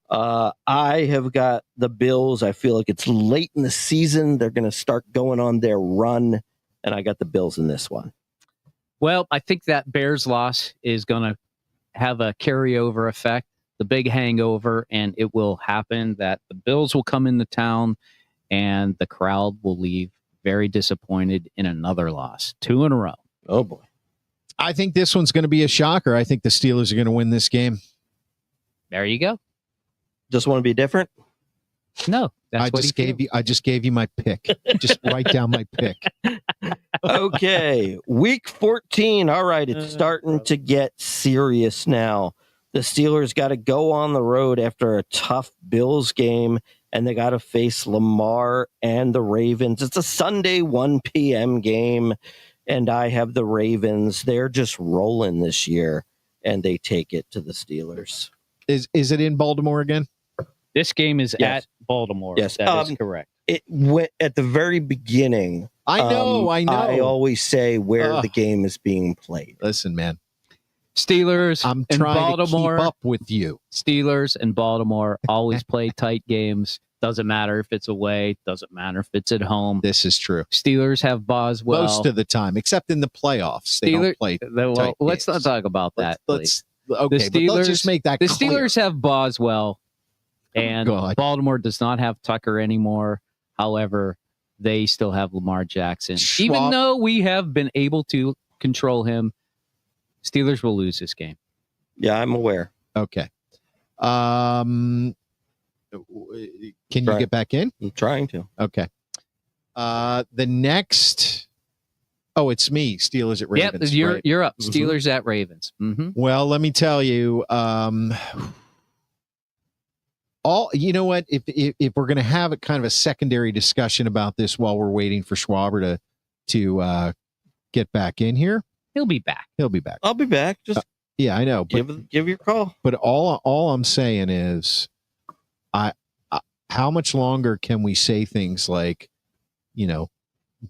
I have got the Bills. I feel like it's late in the season. They're going to start going on their run, and I got the Bills in this one. Well, I think that Bears loss is going to have a carryover effect, the big hangover, and it will happen that the Bills will come into town and the crowd will leave very disappointed in another loss. 2 in a row. Oh, boy. I think this one's going to be a shocker. I think the Steelers are going to win this game. There you go. Just want to be different? No, that's I just gave you my pick. Just write down my pick. Okay, week 14. All right, it's starting to get serious now. The Steelers got to go on the road after a tough Bills game, and they got to face Lamar and the Ravens. It's a Sunday 1 p.m. game, and I have the Ravens. They're just rolling this year, and they take it to the Steelers. Is it in Baltimore again? This game is Yes. at Baltimore. Yes. That is correct. It went at the very beginning. I know. I always say where the game is being played. Listen, man. Steelers I'm and trying Baltimore. to keep up with you. Steelers and Baltimore always play tight games. Doesn't matter if it's away. Doesn't matter if it's at home. This is true. Steelers have Boswell. Most of the time, except in the playoffs. They don't play tight let's games. not talk about that. Let's okay, but let's just make that the clear. Steelers have Boswell, and Baltimore does not have Tucker anymore. However, they still have Lamar Jackson. Even though we have been able to control him, Steelers will lose this game. Yeah, I'm aware. Okay. Can you get back in? I'm trying to. Okay. The next. Oh, it's me. Steelers at Ravens. Yep, right? you're up. Steelers at Ravens. Mm-hmm. Well, let me tell you. You know what? If we're going to have a kind of a secondary discussion about this while we're waiting for Schwaber to get back in here, he'll be back. He'll be back. I'll be back. Just yeah, I know. But, give your call. But all I'm saying is, how much longer can we say things like,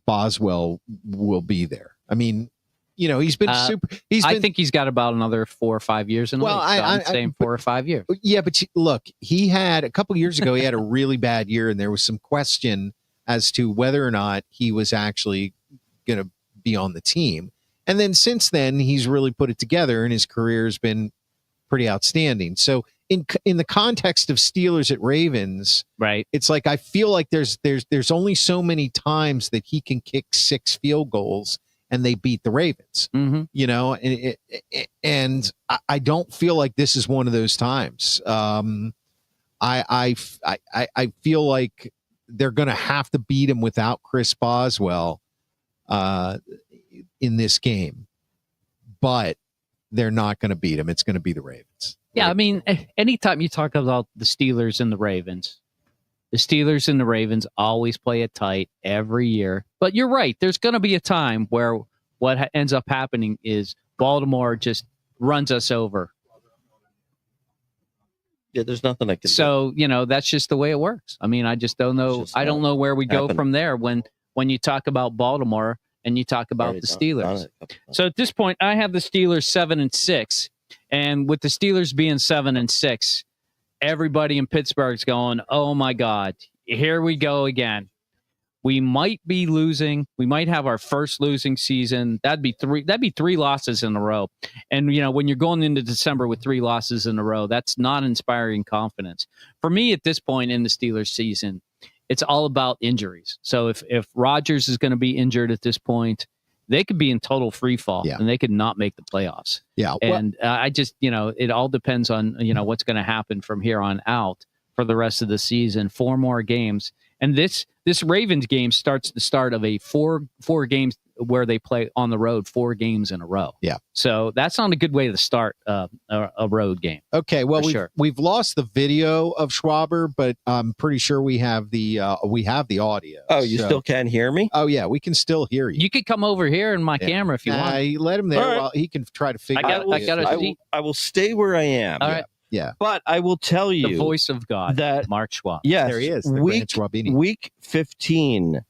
Boswell will be there? I mean, he's been super. I think he's got about another 4 or 5 years in the league. I'm saying 4 or 5 years. Yeah, but look, he had a couple years ago. He had a really bad year, and there was some question as to whether or not he was actually going to be on the team. And then since then, he's really put it together, and his career has been pretty outstanding. So in the context of Steelers at Ravens, right? It's like I feel like there's only so many times that he can kick 6 field goals and they beat the Ravens. Mm-hmm. And I don't feel like this is one of those times. I feel like they're going to have to beat him without Chris Boswell in this game, but they're not going to beat him. It's going to be the Ravens. Yeah, I mean, anytime you talk about the Steelers and the Ravens always play it tight every year. But you're right. There's going to be a time where what ends up happening is Baltimore just runs us over. Yeah, there's nothing I can do. So, that's just the way it works. I mean, I just don't know. I don't know where we go from there when you talk about Baltimore and you talk about the Steelers. So at this point, I have the Steelers 7-6. And with the Steelers being 7-6, everybody in Pittsburgh's going, "Oh my God, here we go again. We might be losing. We might have our first losing season. That'd be 3 losses in a row." And when you're going into December with 3 losses in a row, that's not inspiring confidence. For me, at this point in the Steelers season, it's all about injuries. So if Rodgers is going to be injured at this point, they could be in total free fall and they could not make the playoffs. Yeah. And I just, it all depends on, what's going to happen from here on out for the rest of the season. 4 more games. And this Ravens game starts the start of a four games where they play on the road 4 games in a row. Yeah. So that's not a good way to start a road game. Okay. Well, we've lost the video of Schwaber, but I'm pretty sure we have the audio. Oh, you still can't hear me? Oh yeah, we can still hear you. You could come over here in my camera if you want. Let him there. Right. Well, he can try to figure out. I will stay where I am. All right. Yeah. But I will tell you the voice of God, that Mark Schwab. Yes, there he is. Week 15,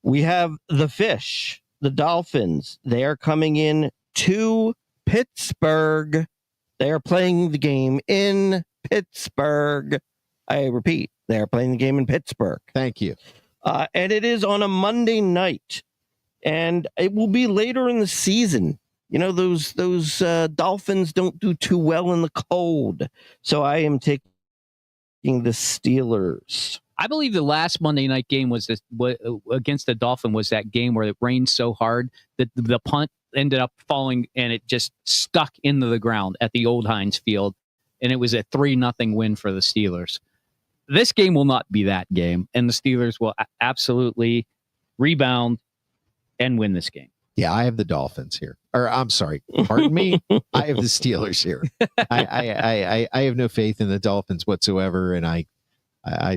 we have the Fish, the Dolphins. They are coming in to Pittsburgh. They are playing the game in Pittsburgh. I repeat, they are playing the game in Pittsburgh. Thank you. And it is on a Monday night, and it will be later in the season. Those Dolphins don't do too well in the cold. So I am taking the Steelers. I believe the last Monday night game was against the Dolphins was that game where it rained so hard that the punt ended up falling and it just stuck into the ground at the old Heinz Field, and it was a 3-0 win for the Steelers. This game will not be that game, and the Steelers will absolutely rebound and win this game. Yeah, I have the Dolphins here. Or I'm sorry, pardon me. I have the Steelers here. I have no faith in the Dolphins whatsoever, and I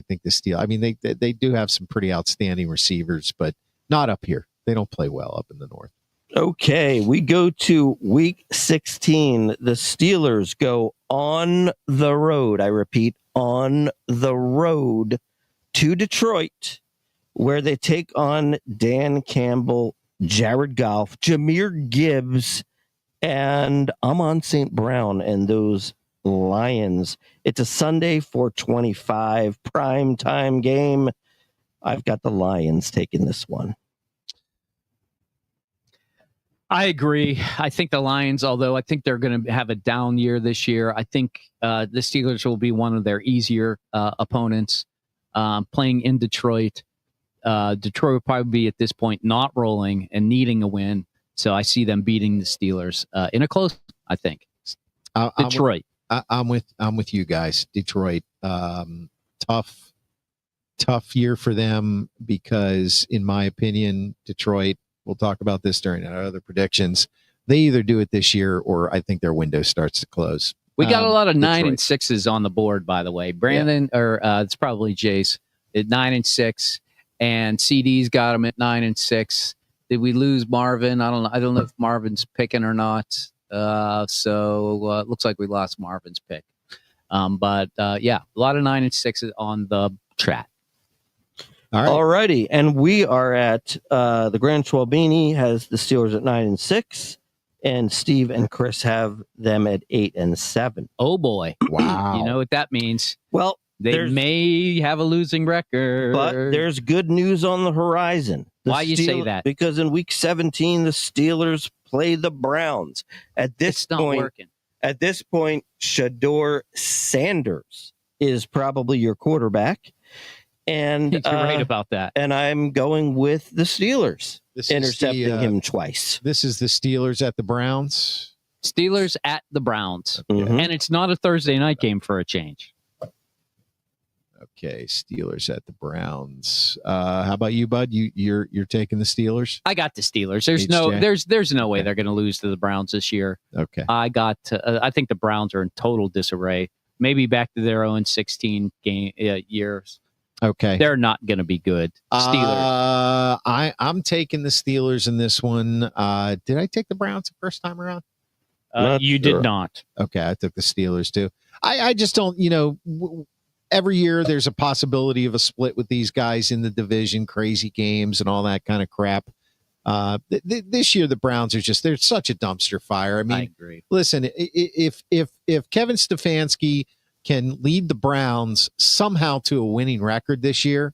think the Steelers. I mean, they do have some pretty outstanding receivers, but not up here. They don't play well up in the north. Okay, we go to week 16. The Steelers go on the road. I repeat, on the road to Detroit, where they take on Dan Campbell, Jared Goff, Jahmyr Gibbs, and Amon St. Brown and those Lions. It's a Sunday 4:25 prime time game. I've got the Lions taking this one. I agree. I think the Lions, although I think they're going to have a down year this year, I think the Steelers will be one of their easier opponents playing in Detroit. Detroit will probably be at this point not rolling and needing a win. So I see them beating the Steelers in a close, I think. Detroit. I'm with you guys. Detroit. Tough year for them because, in my opinion, Detroit, we'll talk about this during our other predictions, they either do it this year or I think their window starts to close. We got a lot of Detroit. 9 and 6s on the board, by the way. Brandon, or it's probably Jace, at 9 and 6, and CD's got them at 9 and 6. Did we lose Marvin? I don't know if Marvin's picking or not. So it looks like we lost Marvin's pick. But yeah, a lot of 9 and 6s on the chat. All right. Alrighty, and we are at the Grand Schwalbini has the Steelers at 9 and 6, and Steve and Chris have them at 8 and 7. Oh boy! Wow. You know what that means? Well, They may have a losing record, but there's good news on the horizon. Why you say that? Because in week 17, the Steelers play the Browns. At this it's not point, working. At this point, Shador Sanders is probably your quarterback. And You're right about that. And I'm going with the Steelers, intercepting him twice. This is the Steelers at the Browns. Steelers at the Browns. Mhm. And it's not a Thursday night game for a change. Okay, Steelers at the Browns. How about you, Bud? You're taking the Steelers? I got the Steelers. HJ? There's no way they're going to lose to the Browns this year. Okay. I think the Browns are in total disarray. Maybe back to their 0-16 game years. Okay. They're not going to be good. Steelers. I'm taking the Steelers in this one. Did I take the Browns the first time around? You did not. Okay, I took the Steelers too. I just don't, every year there's a possibility of a split with these guys in the division, crazy games and all that kind of crap. This year the Browns they're such a dumpster fire. I mean, I agree. Listen, if Kevin Stefanski can lead the Browns somehow to a winning record this year,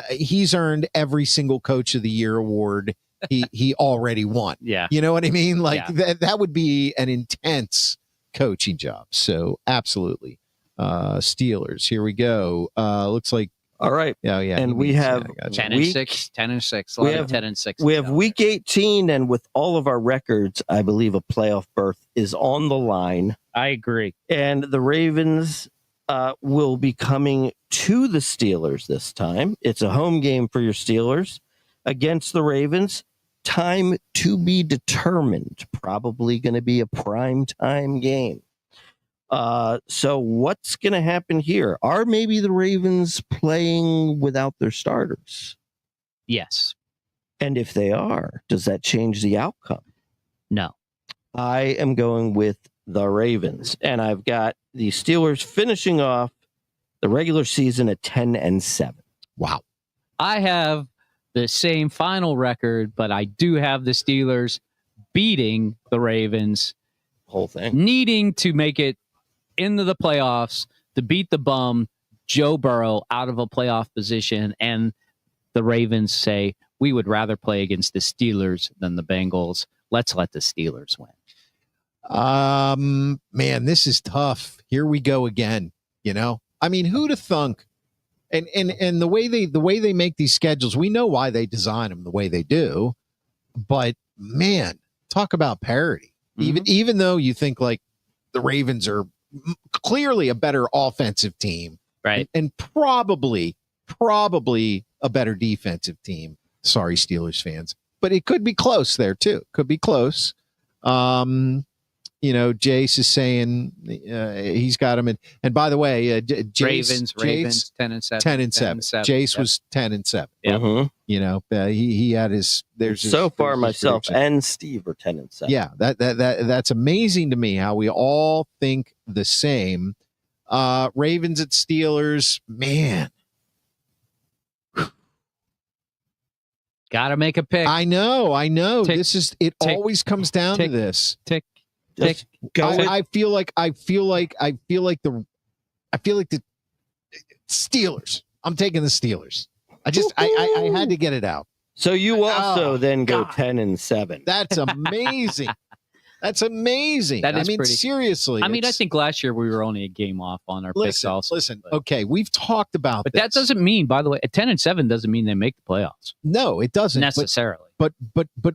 he's earned every single Coach of the Year award he already won. Yeah. You know what I mean? Like Yeah. that would be an intense coaching job. So absolutely. Steelers. Here we go. Looks like All right. yeah. And we have 10 and 6. 10 and 6. A lot of 10 and 6. We have week 18, and with all of our records, I believe a playoff berth is on the line. I agree. And the Ravens will be coming to the Steelers this time. It's a home game for your Steelers against the Ravens. Time to be determined. Probably going to be a prime time game. So what's going to happen here? Are maybe the Ravens playing without their starters? Yes. And if they are, does that change the outcome? No. I am going with the Ravens, and I've got the Steelers finishing off the regular season at 10 and 7. wow. I have the same final record, but I do have the Steelers beating the Ravens, Whole thing. needing to make it into the playoffs to beat the bum Joe Burrow out of a playoff position. And the Ravens say, we would rather play against the Steelers than the Bengals. Let's let the Steelers win. Man, this is tough. Here we go again. I mean, who'd have thunk And the way they make these schedules, we know why they design them the way they do. But man, talk about parity. Even though you think like the Ravens are clearly a better offensive team, right, and probably a better defensive team. Sorry, Steelers fans, but it could be close there too. Could be close. Jace is saying he's got him. And by the way, Ravens 10-7. 10-7. Jace was 10-7. Yeah. He had his. There's so far myself and Steve are 10-7. Yeah, that's amazing to me how we all think the same. Ravens at Steelers, man. Got to make a pick. I know. Tick, this is it. tick, always comes down tick, to this. Tick. I feel like the Steelers. I'm taking the Steelers. I had to get it out. So you also then go 10-7. That's amazing. That's amazing. Seriously. I think last year we were only a game off on our picks also. Listen, okay, we've talked about but this. That doesn't mean, by the way, a 10-7 doesn't mean they make the playoffs. No, it doesn't necessarily. But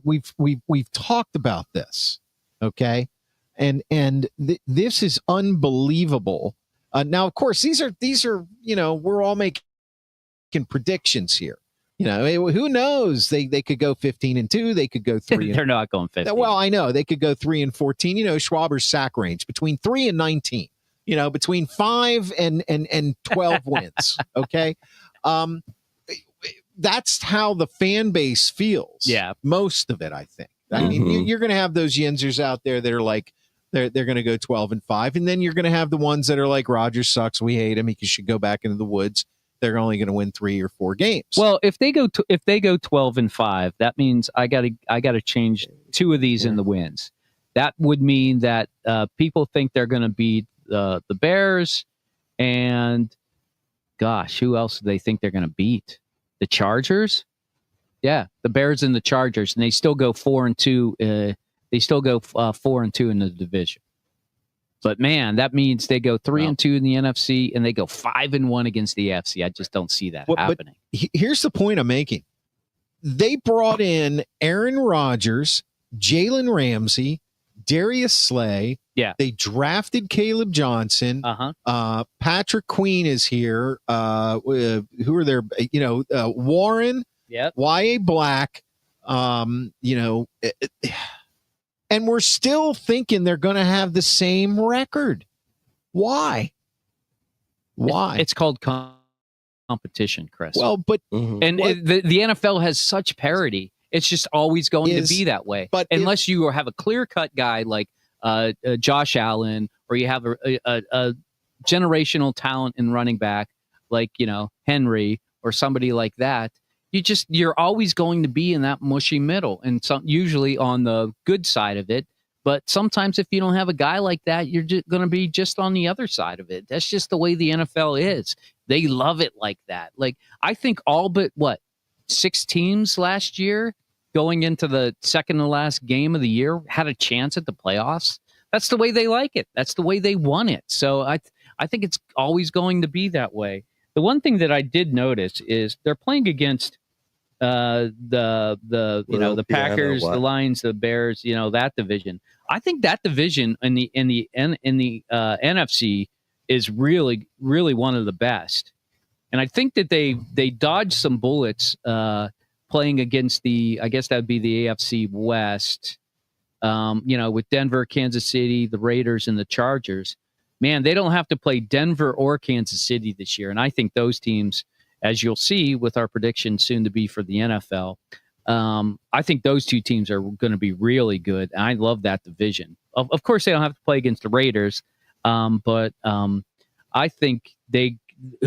we've talked about this, okay? And this is unbelievable. Now, of course, these are we're all making predictions here. Who knows? They could go 15-2. They could go 3. They're not going 15. Well, I know they could go 3-14. Schwaber's sack range between 3 and 19. Between 5 and 12 wins. Okay, that's how the fan base feels. Yeah, most of it, I think. I mean, you're going to have those Yinzers out there that are like they're going to go 12-5, and then you're going to have the ones that are like Rodgers sucks. We hate him. He should go back into the woods. They're only going to win 3 or 4 games. Well, if they go 12-5, that means I got to change 2 of these in the wins. That would mean that people think they're going to beat the Bears, and gosh, who else do they think they're going to beat? The Chargers? Yeah, the Bears and the Chargers, and they still go 4-2. They still go 4-2 in the division. But man, that means they go 3-2 in the NFC, and they go 5-1 against the AFC. I just don't see that happening. But here's the point I'm making: they brought in Aaron Rodgers, Jalen Ramsey, Darius Slay. Yeah, they drafted Caleb Johnson. Patrick Queen is here. Who are there? Warren. Yep. Y.A. Black. And we're still thinking they're going to have the same record. Why? It's called competition, Chris. Well, but the NFL has such parity. It's just always going to be that way. But unless you have a clear-cut guy like Josh Allen, or you have a generational talent in running back like Henry or somebody like that, you're always going to be in that mushy middle, and usually on the good side of it. But sometimes if you don't have a guy like that, you're just going to be just on the other side of it. That's just the way the NFL is. They love it like that. Like, I think all but 6 teams last year going into the second to last game of the year had a chance at the playoffs. That's the way they like it. That's the way they want it. So I think it's always going to be that way. The one thing that I did notice is they're playing against the Packers, the Lions, the Bears, that division. I think that division in the NFC is really, really one of the best. And I think that they dodged some bullets playing against I guess that would be the AFC West, with Denver, Kansas City, the Raiders, and the Chargers. Man, they don't have to play Denver or Kansas City this year. And I think those teams, as you'll see with our prediction soon to be for the NFL, I think those 2 teams are going to be really good. And I love that division. Of course, they don't have to play against the Raiders, but I think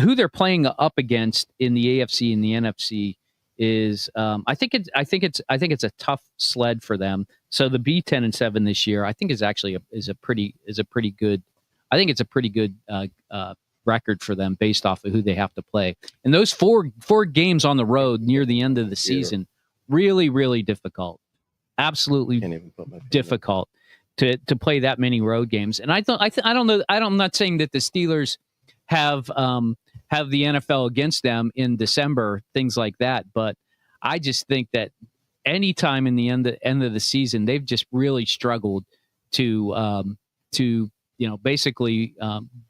who they're playing up against in the AFC and the NFC is I think it's a tough sled for them. So the B 10-7 this year, I think is a pretty good. I think it's a pretty good record for them based off of who they have to play. And those four games on the road near the end of the season, really, really difficult. Absolutely difficult to play that many road games. And I don't know. I'm not saying that the Steelers have have the NFL against them in December, things like that. But I just think that anytime in the end of the season, they've just really struggled to basically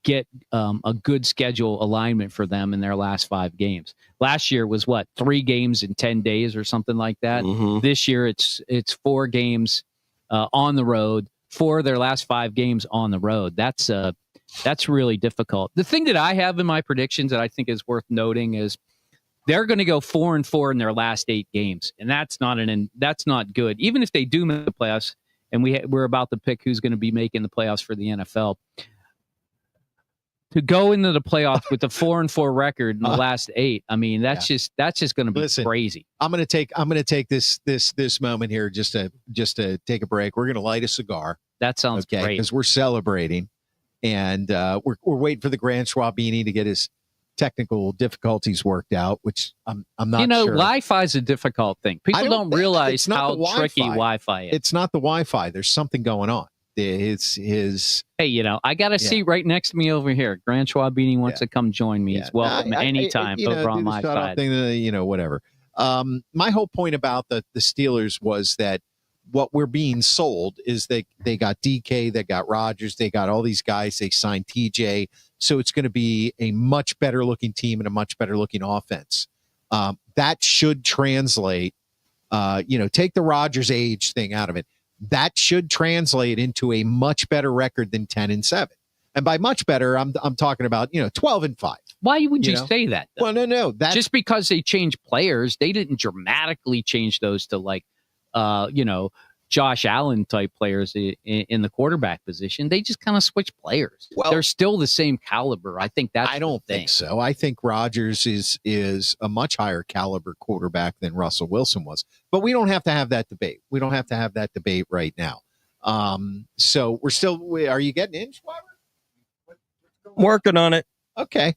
get a good schedule alignment for them in their last 5 games. Last year was 3 games in 10 days or something like that. Mm-hmm. This year it's 4 games on the road. 4 of their last 5 games on the road. That's really difficult. The thing that I have in my predictions that I think is worth noting is they're going to go 4-4 in their last 8 games, and that's not good. Even if they do make the playoffs, and we're about to pick who's going to be making the playoffs for the NFL. To go into the playoffs with a 4-4 record in the last 8, I mean, that's just going to be crazy. I'm going to take this moment here just to take a break. We're going to light a cigar. That sounds great because we're celebrating, and we're waiting for the Grand Schwabini to get his technical difficulties worked out, which I'm not sure. Wi-Fi is a difficult thing. People don't realize how tricky Wi-Fi is. It's not the Wi-Fi. There's something going on. It's his. Hey, I got a seat right next to me over here. Grand Schwabini wants to come join me. He's welcome anytime over on my side. Whatever. My whole point about the Steelers was that what we're being sold is they got DK, they got Rodgers, they got all these guys, they signed TJ. So it's going to be a much better looking team and a much better looking offense. That should translate, take the Rodgers age thing out of it. That should translate into a much better record than 10-7. And by much better, I'm talking about, 12-5. Why would you say that, though? Well, no. That's just because they changed players, they didn't dramatically change those to Josh Allen type players in the quarterback position. They just kind of switched players. Well, they're still the same caliber. I think that's. I don't think so. I think Rodgers is a much higher caliber quarterback than Russell Wilson was. But we don't have to have that debate. We don't have to have that debate right now. So we're still. Are you getting in, Schwaber? Working on it. Okay.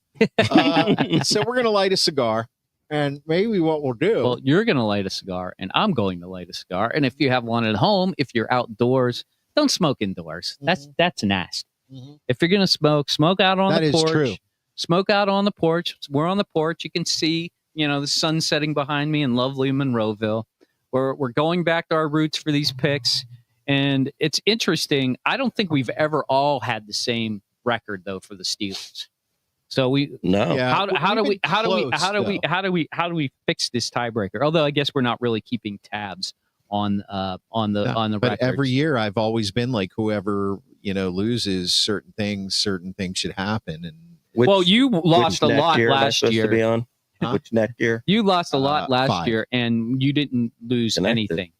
So we're gonna light a cigar. And maybe what we'll do. Well, you're going to light a cigar, and I'm going to light a cigar. And if you have one at home, if you're outdoors, don't smoke indoors. Mm-hmm. That's nasty. Mm-hmm. If you're going to smoke out on the porch. That is true. Smoke out on the porch. We're on the porch. You can see, the sun setting behind me in lovely Monroeville. We're going back to our roots for these picks. And it's interesting. I don't think we've ever all had the same record, though, for the Steelers. So how do we fix this tiebreaker? Although I guess we're not really keeping tabs on the but records. Every year I've always been like whoever loses certain things should happen. And you lost a lot last year. To be on? Which next year? You lost a lot last year, and you didn't lose anything.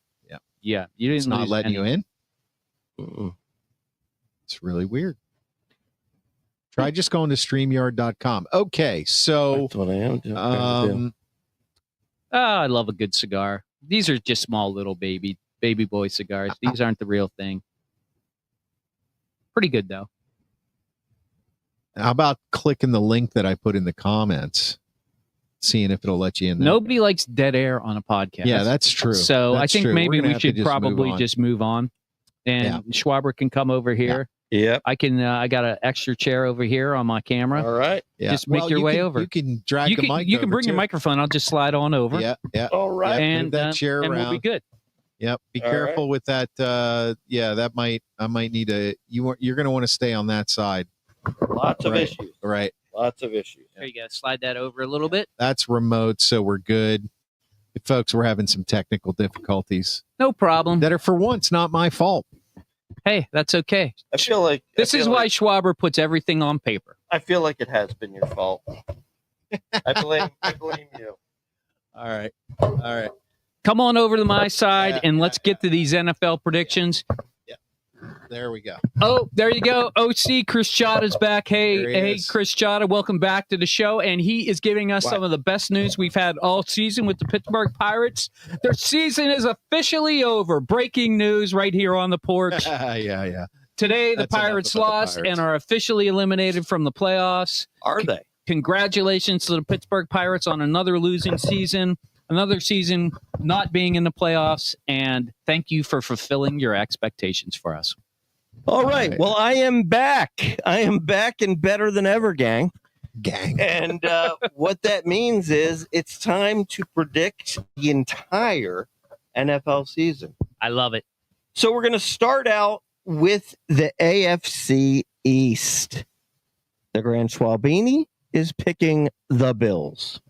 Yeah, you didn't. It's not letting you in. Mm-mm. It's really weird. Try just going to StreamYard.com. Okay, so that's what I am doing. I love a good cigar. These are just small little baby boy cigars. These aren't the real thing. Pretty good though. How about clicking the link that I put in the comments, seeing if it'll let you in there? Nobody likes dead air on a podcast. Yeah, that's true. So that's I think true. Maybe we should probably just move on, and Schwaber can come over here. Yeah. Yep. I can. I got an extra chair over here on my camera. All right. Yeah. Just make your way over. You can drag the mic. You can bring your microphone. I'll just slide on over. Yeah. All right. And move that chair and around. we'll be good. Yep. Be careful with that. That might. I might need a. You're going to want to stay on that side. Lots of issues. Right. Lots of issues. There you go. Slide that over a little bit. That's remote, so we're good. Folks, we're having some technical difficulties. No problem. That are for once not my fault. Hey, that's okay. I feel like this is why Schwaber puts everything on paper. I feel like it has been your fault. I blame you. All right. Come on over to my side and let's get to these NFL predictions. Yeah. There we go. Oh, there you go. OC Chris Chada's back. Hey, Chris Chada, welcome back to the show. And he is giving us some of the best news we've had all season with the Pittsburgh Pirates. Their season is officially over. Breaking news right here on the porch. Yeah. Today, the Pirates lost and are officially eliminated from the playoffs. Are they? Congratulations to the Pittsburgh Pirates on another losing season. Another season not being in the playoffs. And thank you for fulfilling your expectations for us. All right. Well, I am back. I am back and better than ever, gang. Gang. And what that means is it's time to predict the entire NFL season. I love it. So we're going to start out with the AFC East. The Grand Schwabini is picking the Bills.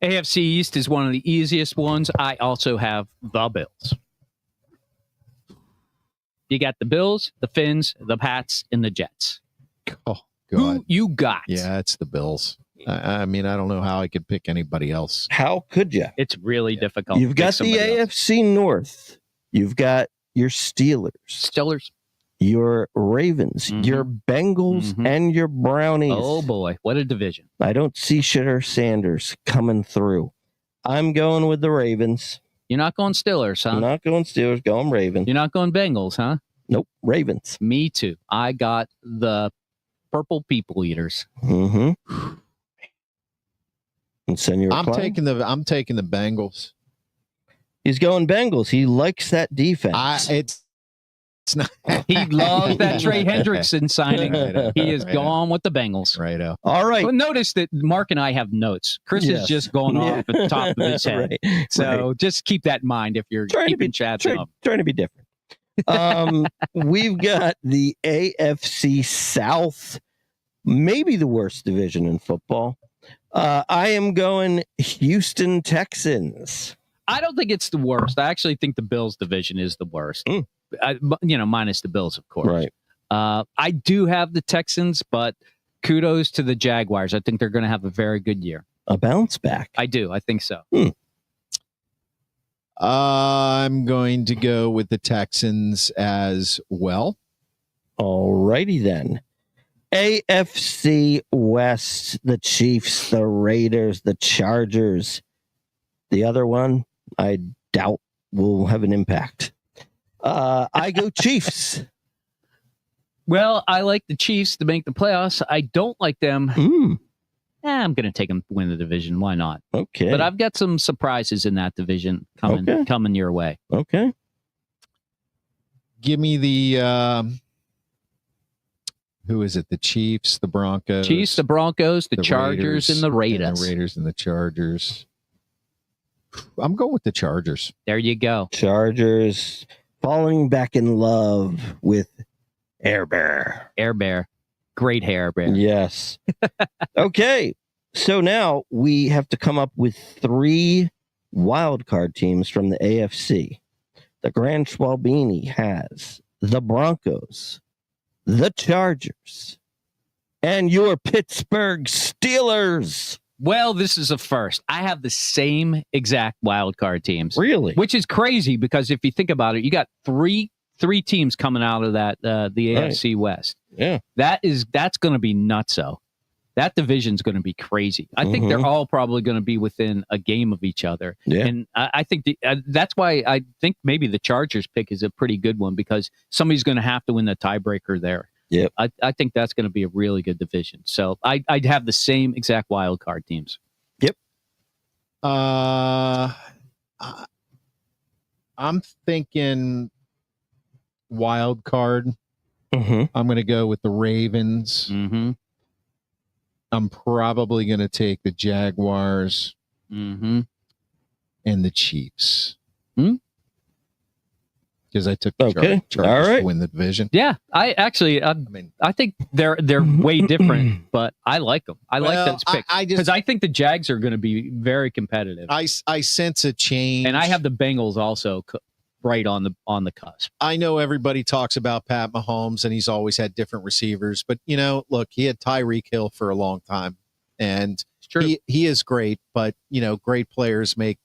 AFC East is one of the easiest ones. I also have the Bills. You got the Bills, the Finns, the Pats, and the Jets. Oh, God. Who you got? Yeah, it's the Bills. I mean, I don't know how I could pick anybody else. How could you? It's really difficult. You've to pick got the somebody else. AFC North. You've got your Steelers, Steelers, your Ravens, your Bengals, and your Brownies. Oh, boy. What a division. I don't see Shitter Sanders coming through. I'm going with the Ravens. You're not going Steelers, huh? I'm not going Steelers, going Ravens. You're not going Bengals, huh? Nope, Ravens. Me too. I got the Purple People Eaters. Mm-hmm. And Senor I'm Klein? taking the Bengals. He's going Bengals. He likes that defense. It's not. He loves that Trey Hendrickson signing. Right. He is gone with the Bengals. Right. All right. Well, notice that Mark and I have notes. Chris is just going off at the top of his head. Right. So just keep that in mind if you're keeping chats up. Trying to be different. We've got the AFC South, maybe the worst division in football. I am going Houston Texans. I don't think it's the worst. I actually think the Bills division is the worst. Minus the Bills, of course. Right. I do have the Texans, but kudos to the Jaguars. I think they're going to have a very good year. A bounce back. I do. I think so. I'm going to go with the Texans as well. All righty then. AFC West, the Chiefs, the Raiders, the Chargers. The other one, I doubt will have an impact. I go Chiefs. Well, I like the Chiefs to make the playoffs. I don't like them. I'm going to take them to win the division. Why not? Okay. But I've got some surprises in that division coming your way. Okay. Give me the who is it? The Chiefs, the Broncos. Chiefs, the Broncos, the Chargers, Raiders, and the Raiders. The Raiders and the Chargers. I'm going with the Chargers. There you go. Chargers falling back in love with Air Bear. Air Bear. Great hair, Bear. Yes. Okay. So now we have to come up with 3 wild card teams from the AFC. The Grand Schwalbini has the Broncos, the Chargers, and your Pittsburgh Steelers. Well, this is a first. I have the same exact wild card teams. Really? Which is crazy because if you think about it, you got three teams coming out of that the AFC West. Yeah. That's going to be nutso. That division's going to be crazy. I think they're all probably going to be within a game of each other. Yeah. And I think that's why I think maybe the Chargers pick is a pretty good one because somebody's going to have to win the tiebreaker there. Yep. I think that's going to be a really good division. So I'd have the same exact wild card teams. Yep. I'm thinking wild card. I'm going to go with the Ravens. I'm probably going to take the Jaguars and the Chiefs. Because I took the Chargers to win the division. Yeah, I think they're way different, but I like them. I like those picks because I think the Jags are going to be very competitive. I sense a change, and I have the Bengals also right on the cusp. I know everybody talks about Pat Mahomes, and he's always had different receivers, but look, he had Tyreek Hill for a long time, and it's true. He is great, but great players make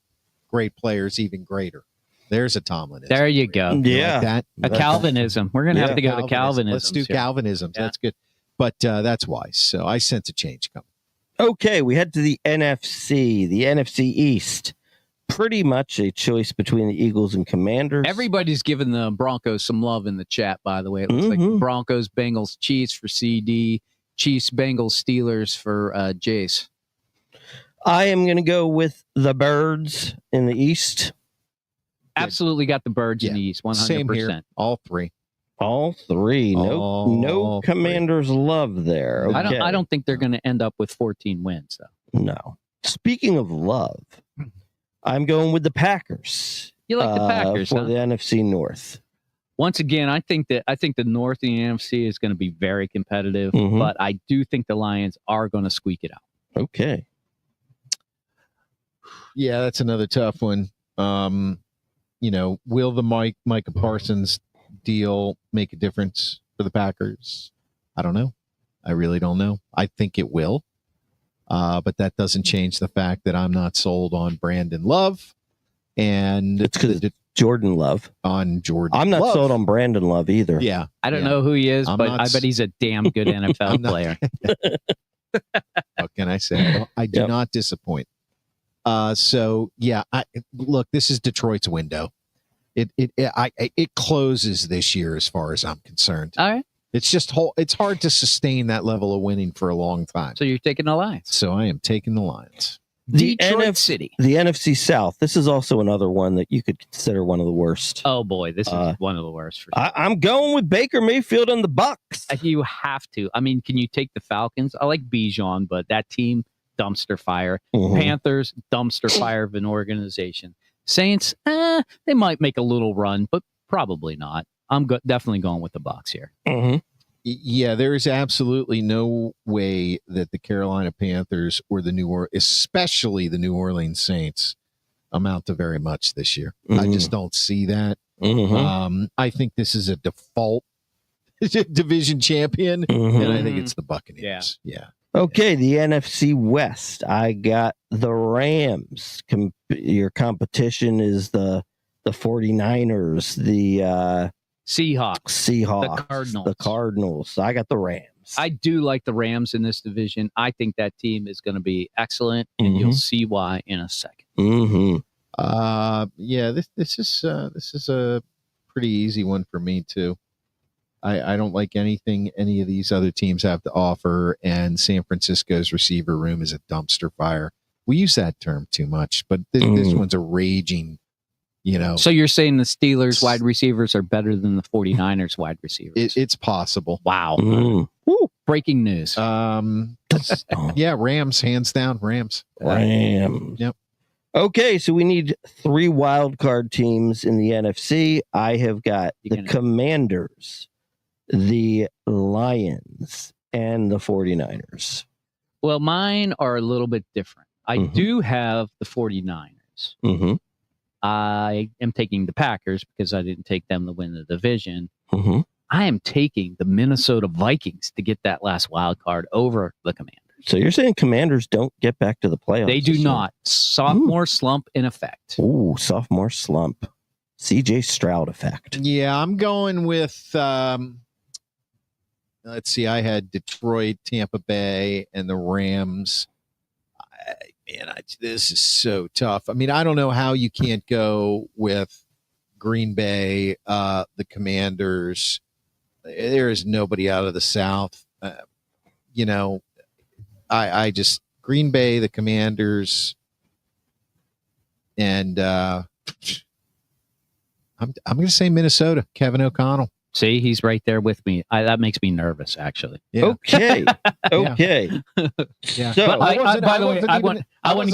great players even greater. There's a Tomlin. There you go. Yeah. Like that? A Calvinism. We're going to have to go to Calvinism. Let's do Calvinism. Yeah. That's good. But that's wise. So I sense a change coming. Okay, we head to the NFC. The NFC East. Pretty much a choice between the Eagles and Commanders. Everybody's giving the Broncos some love in the chat, by the way. It looks like Broncos, Bengals, Chiefs for CD, Chiefs, Bengals, Steelers for Jace. I am going to go with the Birds in the East. Absolutely got the Birds in the East, 100%. Same here. All three. All three. No Commanders love there. Okay. I don't think they're going to end up with 14 wins, though. No. Speaking of love, I'm going with the Packers. You like the Packers for the NFC North. Once again, I think the North and the NFC is going to be very competitive, but I do think the Lions are going to squeak it out. Okay. Yeah, that's another tough one. Will the Micah Parsons deal make a difference for the Packers? I don't know. I really don't know. I think it will. But that doesn't change the fact that I'm not sold on Brandon Love. And it's because Jordan Love. On Jordan I'm not Love. sold on Brandon Love either. Yeah. I don't know who he is, but I bet he's a damn good NFL player. What can I say? I do not disappoint. So yeah, look, this is Detroit's window. It closes this year as far as I'm concerned. All right. It's hard to sustain that level of winning for a long time. So you're taking the Lions. So I am taking the Lions. Detroit City. The NFC South. This is also another one that you could consider one of the worst. Oh boy, this is one of the worst. For sure. I'm going with Baker Mayfield and the Bucks. You have to. I mean, can you take the Falcons? I like Bijan, but that team, dumpster fire. Panthers, dumpster fire of an organization. Saints, they might make a little run, but probably not. I'm definitely going with the Bucs here. Yeah, there is absolutely no way that the Carolina Panthers or especially the New Orleans Saints amount to very much this year. I just don't see that. I think this is a default division champion, and I think it's the Buccaneers. Yeah. Okay, the NFC West. I got the Rams. Your competition is the 49ers, the Seahawks, the Cardinals. I got the Rams. I do like the Rams in this division. I think that team is going to be excellent, and you'll see why in a second. Yeah, this is a pretty easy one for me too. I don't like anything any of these other teams have to offer, and San Francisco's receiver room is a dumpster fire. We use that term too much, but this one's a raging, So you're saying the Steelers wide receivers are better than the 49ers wide receivers? It's possible. Wow. Breaking news. Yeah, Rams, hands down, Rams. Yep. Okay, so we need 3 wild card teams in the NFC. I have got the Commanders, the Lions, and the 49ers. Well, mine are a little bit different. I do have the 49ers. I am taking the Packers because I didn't take them to win the division. I am taking the Minnesota Vikings to get that last wild card over the Commanders. So you're saying Commanders don't get back to the playoffs? They do not. Sophomore slump in effect. Ooh, sophomore slump. CJ Stroud effect. Yeah, I'm going with, let's see, I had Detroit, Tampa Bay, and the Rams. This is so tough. I mean, I don't know how you can't go with Green Bay, the Commanders. There is nobody out of the South. I just Green Bay, the Commanders, and I'm going to say Minnesota, Kevin O'Connell. See, he's right there with me. That makes me nervous, actually. Yeah. Okay. Yeah. So, by the way, I want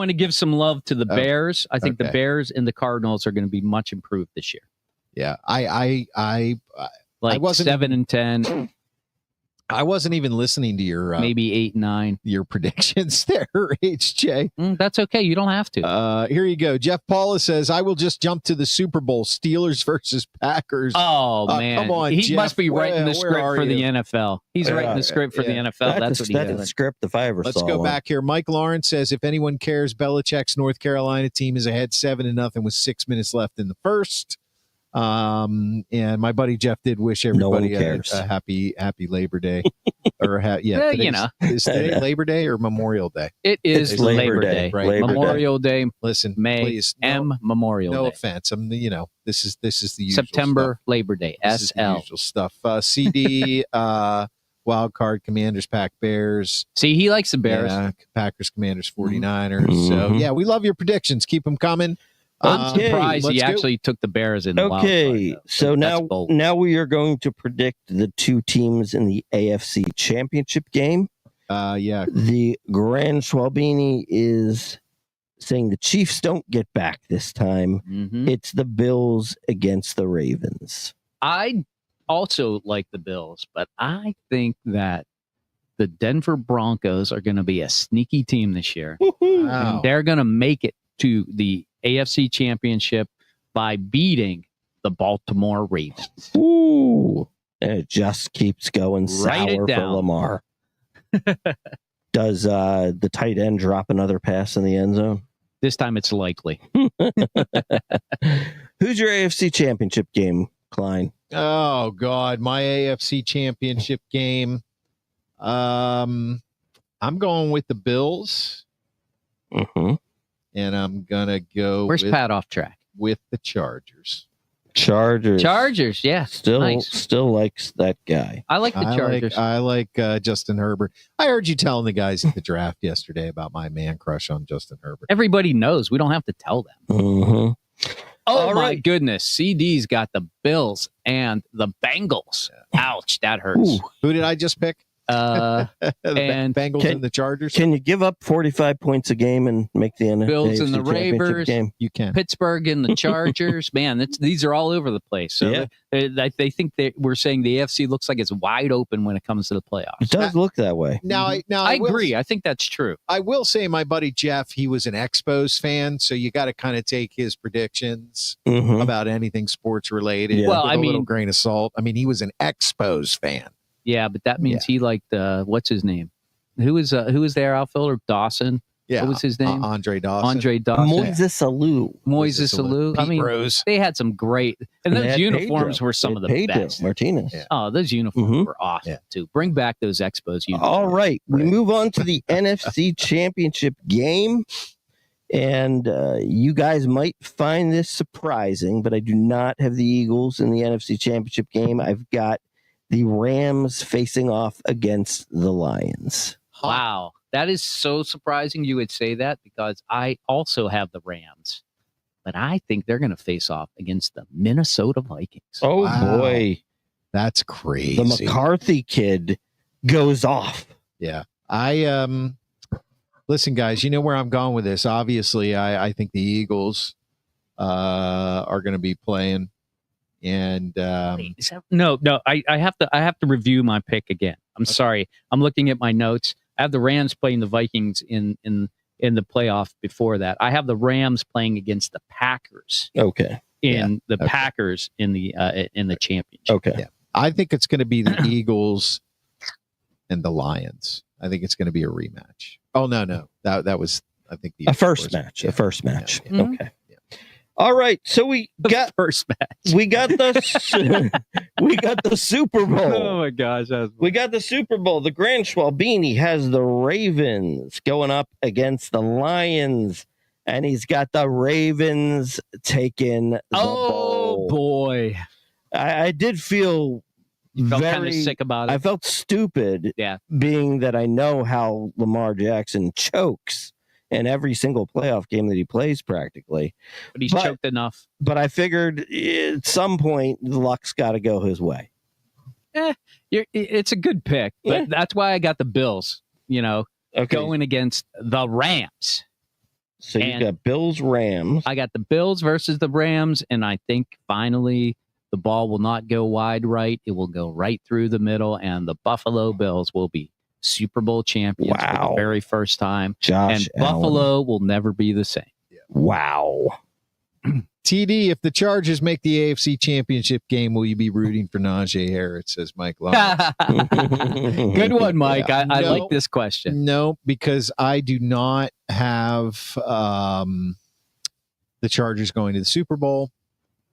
to give some love to the Bears. I think the Bears and the Cardinals are going to be much improved this year. Yeah, I wasn't 7-10. I wasn't even listening to your maybe 8-9 your predictions there, HJ. That's okay. You don't have to. Here you go. Jeff Paula says, "I will just jump to the Super Bowl: Steelers versus Packers." Oh man, come on, he Jeff. must be writing the script for the NFL. He's writing the script for the NFL. That's what he does. That's a script if I ever saw Let's go back here. Mike Lawrence says, "If anyone cares, Belichick's North Carolina team is ahead 7-0 with 6 minutes left in the first." And my buddy Jeff did wish everybody a happy Labor Day, or is today Labor Day or Memorial Day? It is Labor Day, right? Labor Memorial Day. Listen, May please, Memorial Day. No offense. This is the usual September stuff. Labor Day. This is the usual stuff. CD wild card Commanders, Pack Bears. See, he likes the Bears. Yeah, Packers, Commanders, 49ers. So yeah, we love your predictions. Keep them coming. I'm Okay, surprised he let's go. actually took the Bears in the wild Okay, card, though. so That's now bold. we are going to predict the two teams in the AFC Championship game. Yeah. The Grand Schwalbini is saying the Chiefs don't get back this time. Mhm. It's the Bills against the Ravens. I also like the Bills, but I think that the Denver Broncos are going to be a sneaky team this year. Wow. And they're going to make it to the AFC Championship by beating the Baltimore Ravens. Ooh, and it just keeps going Write it sour for down. Lamar. Does the tight end drop another pass in the end zone? This time it's likely. Who's your AFC Championship game, Klein? Oh God, my AFC Championship game. I'm going with the Bills, Mm-hmm. and I'm gonna go. Where's with, Pat off track? with the Chargers? Chargers. Chargers, yeah. Nice. Still likes that guy. I like the Chargers. I like Justin Herbert. I heard you telling the guys at the draft yesterday about my man crush on Justin Herbert. Everybody knows. We don't have to tell them. Mm-hmm. Oh, All my right. goodness. CD's got the Bills and the Bengals. Ouch, that hurts. Ooh. Who did I just pick? Uh, The And Bengals and the Chargers. Can you give up 45 points a game and make the Bills and AFC the Championship Ravers. game? You can. Pittsburgh and the Chargers. Man, these are all over the place. So Yeah. they think that we're saying the AFC looks like it's wide open when it comes to the It playoffs. does look that way. Now, I will- agree. I think that's true. I will say my buddy Jeff, he was an Expos fan, so you got to kind of take his predictions Mhm. about anything sports related. Yeah. Well, with I a little mean- grain of salt. I mean, he was an Expos fan. Yeah, but that means he liked what's his name? Who was their outfielder? Dawson. Yeah, What was his name? Andre Dawson. Andre Dawson. Moises Alou. Moises Alou. I Pete mean, Rose. they had some great, and They those had uniforms Pedro. were some of the They had Pedro best. Martinez. Yeah. Oh, those uniforms Mhm. were awesome Yeah. too. Bring back those Expos uniforms. All right. We Right. move on to the NFC Championship game. And you guys might find this surprising, but I do not have the Eagles in the NFC Championship game. I've got the Rams facing off against the Lions. Wow, that is so surprising you would say that because I also have the Rams, but I think they're going to face off against the Minnesota Vikings. Oh, Wow. boy. That's crazy. The McCarthy kid goes off. Yeah. I listen, guys, you know where I'm going with this. Obviously, I think the Eagles are going to be playing. And Wait, is that- no, I have to review my pick again. I'm sorry. I'm looking at my notes. I have the Rams playing the Vikings in the playoff before that. I have the Rams playing against the Packers Okay. Packers in the championship. Okay. Yeah. I think it's going to be the Eagles and the Lions. I think it's going to be a rematch. Oh, no. That was, I think, the A first was- match. yeah. A first match. Yeah, yeah. Okay. All right. So we got First match. we got the we got the Super Bowl. Oh my gosh, We got the Super Bowl. The Grand Schwalbini has the Ravens going up against the Lions, and he's got the Ravens taking the oh bowl. boy, I did feel you felt kind of very sick about it. I felt stupid, Yeah. being that I know how Lamar Jackson chokes in every single playoff game that he plays practically. but he's but- choked enough. But I figured at some point the luck's got to go his way. It's a good pick, but Yeah. that's why I got the Bills. Okay. Going against the Rams. So you and- got Bills, Rams. I got the Bills versus the Rams, and I think finally the ball will not go wide right. It will go right through the middle, and the Buffalo Bills will be Super Bowl champions for Wow. the very first time. Josh And Allen. Buffalo will never be the same. Wow. TD, if the Chargers make the AFC Championship game, will you be rooting for Najee Harris? Says Mike Lawrence. Good one, Mike. Yeah. I No. like this question. No, because I do not have the Chargers going to the Super Bowl.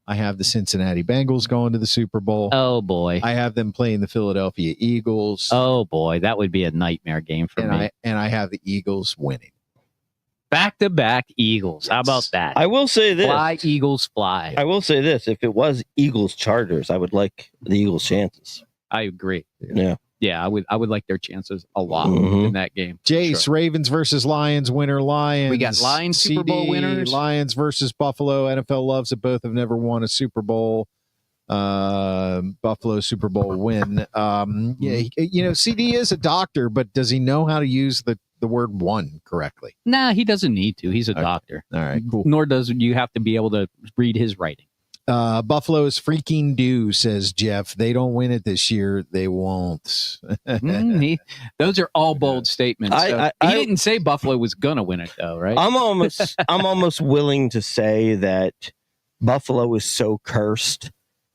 I have the Cincinnati Bengals going to the Super Bowl. Oh boy. I have them playing the Philadelphia Eagles. Oh boy, that would be a nightmare game for and me. I have the Eagles winning. Back-to-back Eagles. How about that? I will say this. Fly, Eagles, fly. I will say this. If it was Eagles Chargers, I would like the Eagles' chances. I agree. Yeah. Yeah, I would like their chances a lot in that game. Jace, Sure. Ravens versus Lions, winner Lions. We got Lions Super Bowl winners. Lions versus Buffalo. NFL loves it. Both have never won a Super Bowl. Buffalo Super Bowl win. CD is a doctor, but does he know how to use the word one correctly? Nah, he doesn't need to. He's a doctor. All right, cool. Nor does you have to be able to read his writing. Buffalo is freaking due, says Jeff. They don't win it this year. They won't. Those are all bold statements. He didn't say Buffalo was gonna win it, though, right? I'm almost willing to say that Buffalo is so cursed.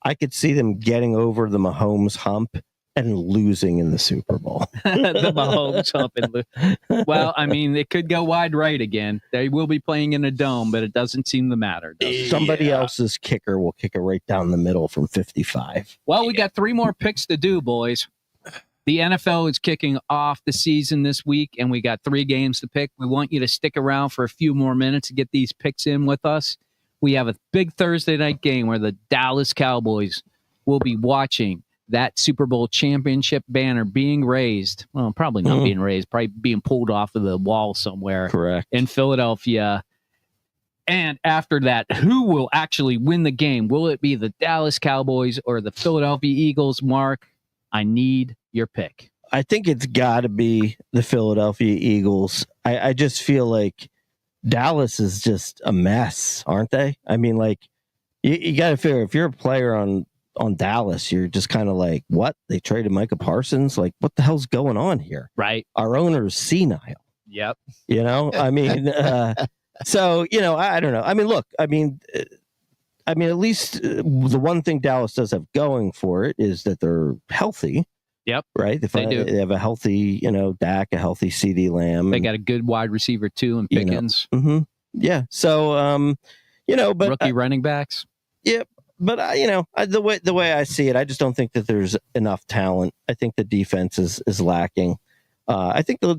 I could see them getting over the Mahomes hump and losing in the Super Bowl. The Mahomes hump. Well, I mean, it could go wide right again. They will be playing in a dome, but it doesn't seem to matter. Somebody else's kicker will kick it right down the middle from 55. Well, we got 3 more picks to do, boys. The NFL is kicking off the season this week, and we got 3 games to pick. We want you to stick around for a few more minutes to get these picks in with us. We have a big Thursday night game where the Dallas Cowboys will be watching that Super Bowl championship banner being raised. Well, probably not being raised, probably being pulled off of the wall somewhere. Correct. In Philadelphia. And after that, who will actually win the game? Will it be the Dallas Cowboys or the Philadelphia Eagles? Mark, I need your pick. I think it's got to be the Philadelphia Eagles. I just feel like Dallas is just a mess, aren't they? I mean, like, you got to figure if you're a player on Dallas, you're just kind of like, what? They traded Micah Parsons? Like, what the hell's going on here? Right. Our owner's senile. Yep. I mean, so, I don't know. I mean, look, I mean, at least the one thing Dallas does have going for it is that they're healthy. Yep. Right. They do. They have a healthy, Dak, a healthy CD Lamb. They got a good wide receiver too in Pickens. Yeah. So, but rookie running backs. Yeah. But the way I see it, I just don't think that there's enough talent. I think the defense is lacking. I think they'll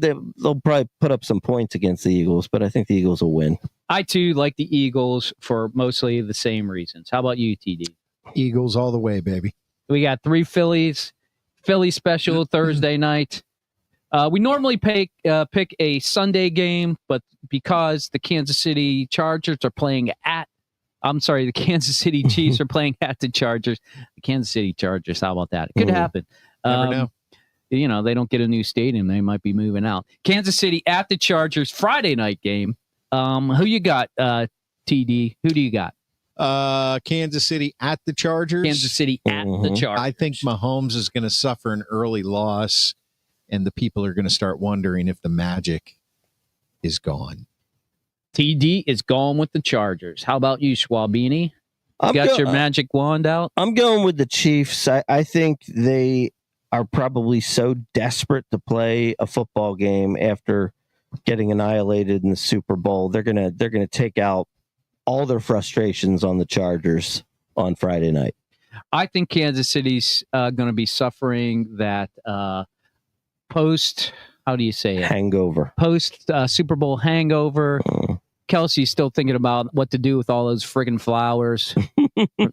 probably put up some points against the Eagles, but I think the Eagles will win. I too like the Eagles for mostly the same reasons. How about you, TD? Eagles all the way, baby. We got 3 Phillies. Philly special Thursday night. We normally pick a Sunday game, but because the Kansas City Chargers are playing the Kansas City Chiefs are playing at the Chargers. The Kansas City Chargers, how about that? It could happen. Never know. They don't get a new stadium. They might be moving out. Kansas City at the Chargers, Friday night game. Who you got, TD? Who do you got? Kansas City at the Chargers. Kansas City at the Chargers. I think Mahomes is going to suffer an early loss, and the people are going to start wondering if the magic is gone. TD is going with the Chargers. How about you, Schwabini? Got your magic wand out? I'm going with the Chiefs. I think they are probably so desperate to play a football game after getting annihilated in the Super Bowl. They're gonna take out all their frustrations on the Chargers on Friday night. I think Kansas City's going to be suffering that post. How do you say it? Hangover. Post Super Bowl hangover. Kelsey's still thinking about what to do with all those friggin' flowers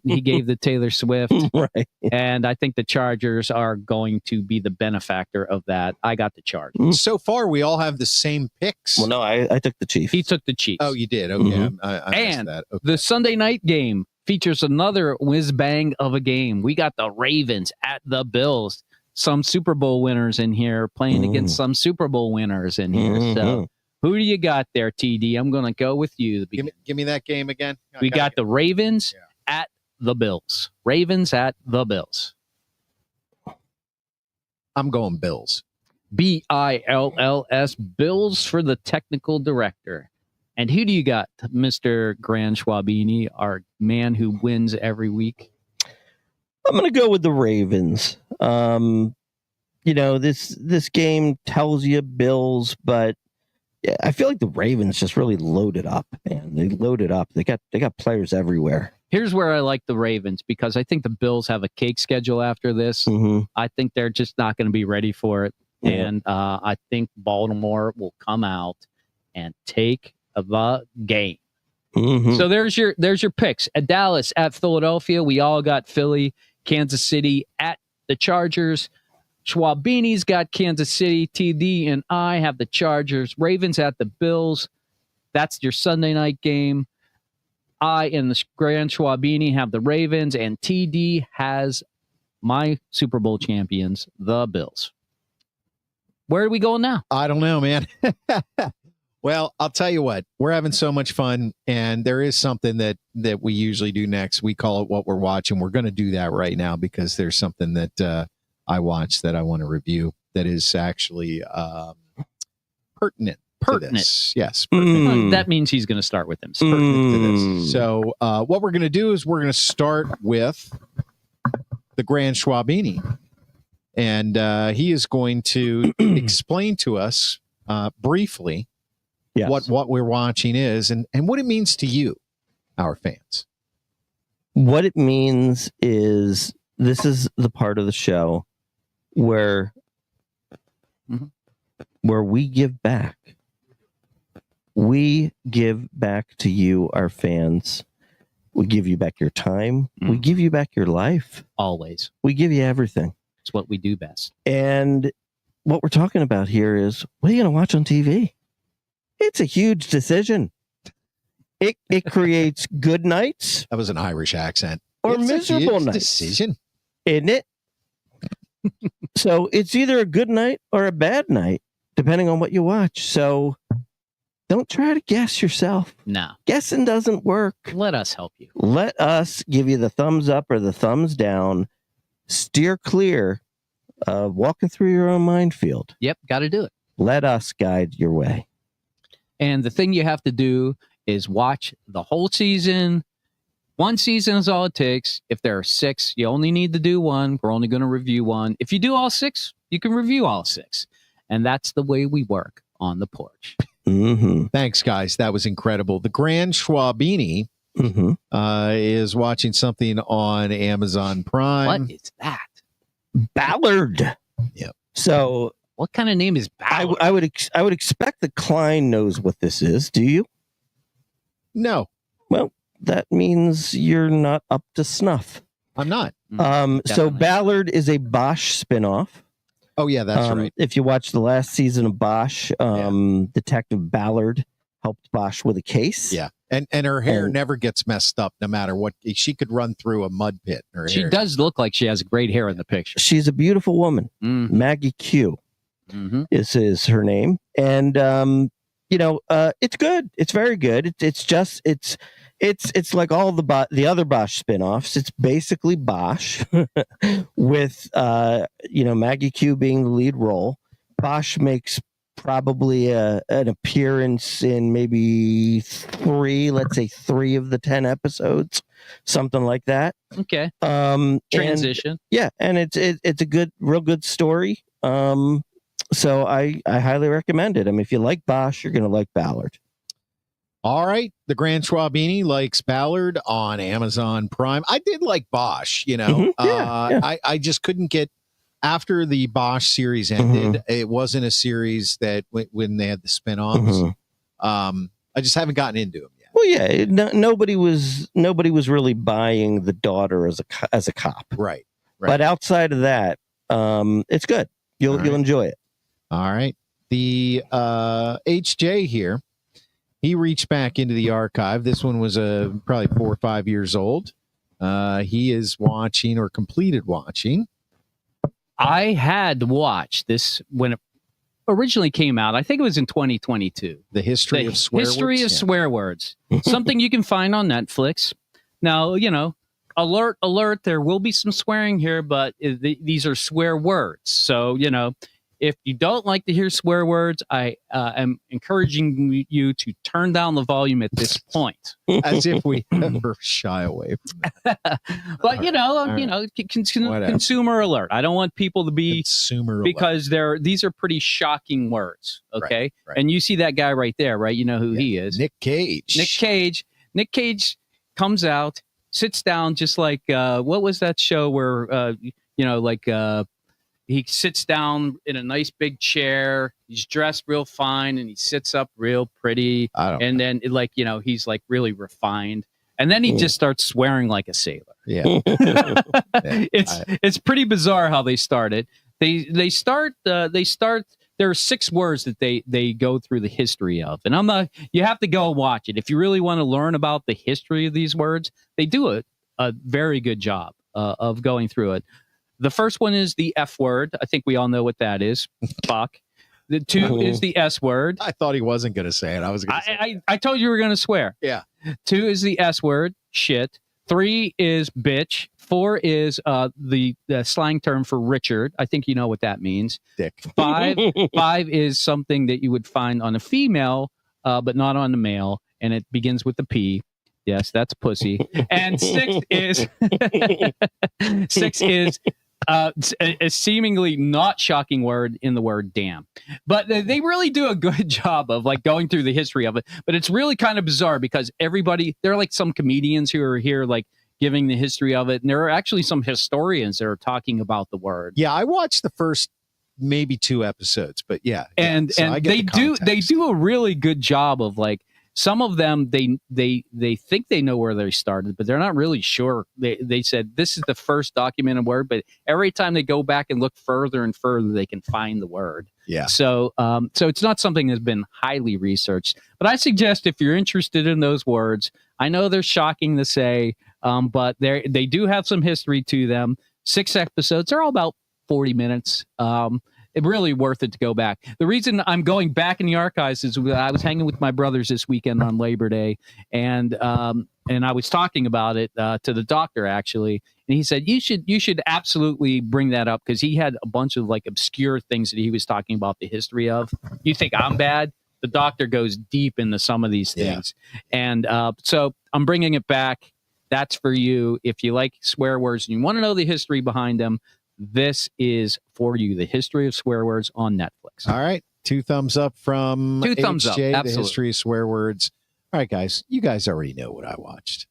he gave the Taylor Swift. Right. And I think the Chargers are going to be the benefactor of that. I got the Chargers. So far, we all have the same picks. Well, no, I took the Chiefs. He took the Chiefs. Oh, you did? Okay. I missed And that. Okay. the Sunday night game features another whiz-bang of a game. We got the Ravens at the Bills. Some Super Bowl winners in here playing against some Super Bowl winners in here. So who do you got there, TD? I'm going to go with you. Give me that game again. We got the Ravens at the Bills. Ravens at the Bills. I'm going Bills. Bills. Bills for the technical director. And who do you got, Mr. Grand Schwabini, our man who wins every week? I'm going to go with the Ravens. This game tells you Bills, but yeah, I feel like the Ravens just really loaded up, man. They loaded up. They got players everywhere. Here's where I like the Ravens because I think the Bills have a cake schedule after this. I think they're just not going to be ready for it. Yeah. And I think Baltimore will come out and take the game. So there's your picks. At Dallas, at Philadelphia, we all got Philly, Kansas City at the Chargers. Schwabini's got Kansas City. TD and I have the Chargers. Ravens at the Bills. That's your Sunday night game. I and the Grand Schwabini have the Ravens, and TD has my Super Bowl champions, the Bills. Where are we going now? I don't know, man. Well, I'll tell you what, we're having so much fun, and there is something that we usually do next. We call it What We're Watching. We're going to do that right now because there's something that I watched that I want to review that is actually pertinent. Pertinent. Yes. Pertinent. That means he's going to start with them. Pertinent to this. So what we're going to do is we're going to start with the Grand Schwabini. And he is going to explain to us briefly what we're watching is and what it means to you, our fans. What it means is this is the part of the show where we give back. We give back to you, our fans. We give you back your time. We give you back your life. Always. We give you everything. It's what we do best. And what we're talking about here is, what are you going to watch on TV? It's a huge decision. It creates good nights. That was an Irish accent. Or it's miserable nights. Decision. Isn't it? So it's either a good night or a bad night, depending on what you watch. So don't try to guess yourself. No. Guessing doesn't work. Let us help you. Let us give you the thumbs up or the thumbs down. Steer clear of walking through your own minefield. Yep, got to do it. Let us guide your way. And the thing you have to do is watch the whole season. One season is all it takes. If there are 6, you only need to do 1. We're only going to review 1. If you do all 6, you can review all 6. And that's the way we work on the porch. Thanks, guys. That was incredible. The Grand Schwabini is watching something on Amazon Prime. What is that? Ballard. Yep. So what kind of name is Ballard? I would expect that Klein knows what this is. Do you? No. Well, that means you're not up to snuff. I'm not. So Ballard is a Bosch spinoff. Oh, yeah, that's right. If you watch the last season of Bosch, Detective Ballard helped Bosch with a case. Yeah. And her hair never gets messed up no matter what. She could run through a mud pit. She does look like she has great hair in the picture. She's a beautiful woman. Maggie Q is her name. And, it's good. It's very good. It's like all the other Bosch spinoffs. It's basically Bosch with, Maggie Q being the lead role. Bosch makes probably an appearance in maybe 3 of the 10 episodes, something like that. Okay. Transition. And it's a real good story. So I highly recommend it. I mean, if you like Bosch, you're going to like Ballard. All right. The Grand Schwabini likes Ballard on Amazon Prime. I did like Bosch, I just couldn't get, after the Bosch series ended, it wasn't a series that when they had the spinoffs, I just haven't gotten into them yet. Well, yeah, nobody was really buying the daughter as a cop. Right. But outside of that, it's good. You'll enjoy it. All right. The HJ here, he reached back into the archive. This one was probably 4 or 5 years old. He is watching or completed watching. I had watched this when it originally came out. I think it was in 2022. The History of Swear Words. History of Swear Words. Something you can find on Netflix. Now, alert, there will be some swearing here, but these are swear words. So, if you don't like to hear swear words, I am encouraging you to turn down the volume at this point. As if we ever shy away from that. But consumer alert. I don't want people to be consumer alert, because these are pretty shocking words. Okay, right. And you see that guy right there, right? You know who he is? Nick Cage. Nick Cage comes out, sits down, just like what was that show where he sits down in a nice big chair. He's dressed real fine and he sits up real pretty. And then he's like really refined. And then he just starts swearing like a sailor. Yeah. It's pretty bizarre how they started. They start. There are 6 words that they go through the history of, and you have to go and watch it if you really want to learn about the history of these words. They do a very good job of going through it. The first one is the F word. I think we all know what that is. Fuck. The 2 is the S word. I thought he wasn't going to say it. I was going to say I told you we were going to swear. Yeah. 2 is the S word. Shit. 3 is bitch. 4 is the slang term for Richard. I think you know what that means. Dick. 5 is something that you would find on a female, but not on the male, and it begins with the P. Yes, that's pussy. And 6 is 6 is a seemingly not shocking word in the word damn. But they really do a good job of like going through the history of it. But it's really kind of bizarre because they're like some comedians who are here like giving the history of it. And there are actually some historians that are talking about the word. Yeah, I watched the first maybe 2 episodes, but yeah. And so they do a really good job of like, some of them they think they know where they started, but they're not really sure. They said this is the first documented word, but every time they go back and look further and further, they can find the word. Yeah. So it's not something that's been highly researched, but I suggest if you're interested in those words, I know they're shocking to say, but they do have some history to them. 6 episodes. They're all about 40 minutes. It's really worth it to go back. The reason I'm going back in the archives is I was hanging with my brothers this weekend on Labor Day, and I was talking about it to the doctor actually, and he said you should absolutely bring that up because he had a bunch of like obscure things that he was talking about the history of. You think I'm bad? The doctor goes deep into some of these things, and so I'm bringing it back. That's for you if you like swear words and you want to know the history behind them. This is for you, the history of swear words on Netflix. All right. 2 thumbs up from 2 thumbs up. HJ, Absolutely. the history of swear words. All right, guys. You guys already know what I watched.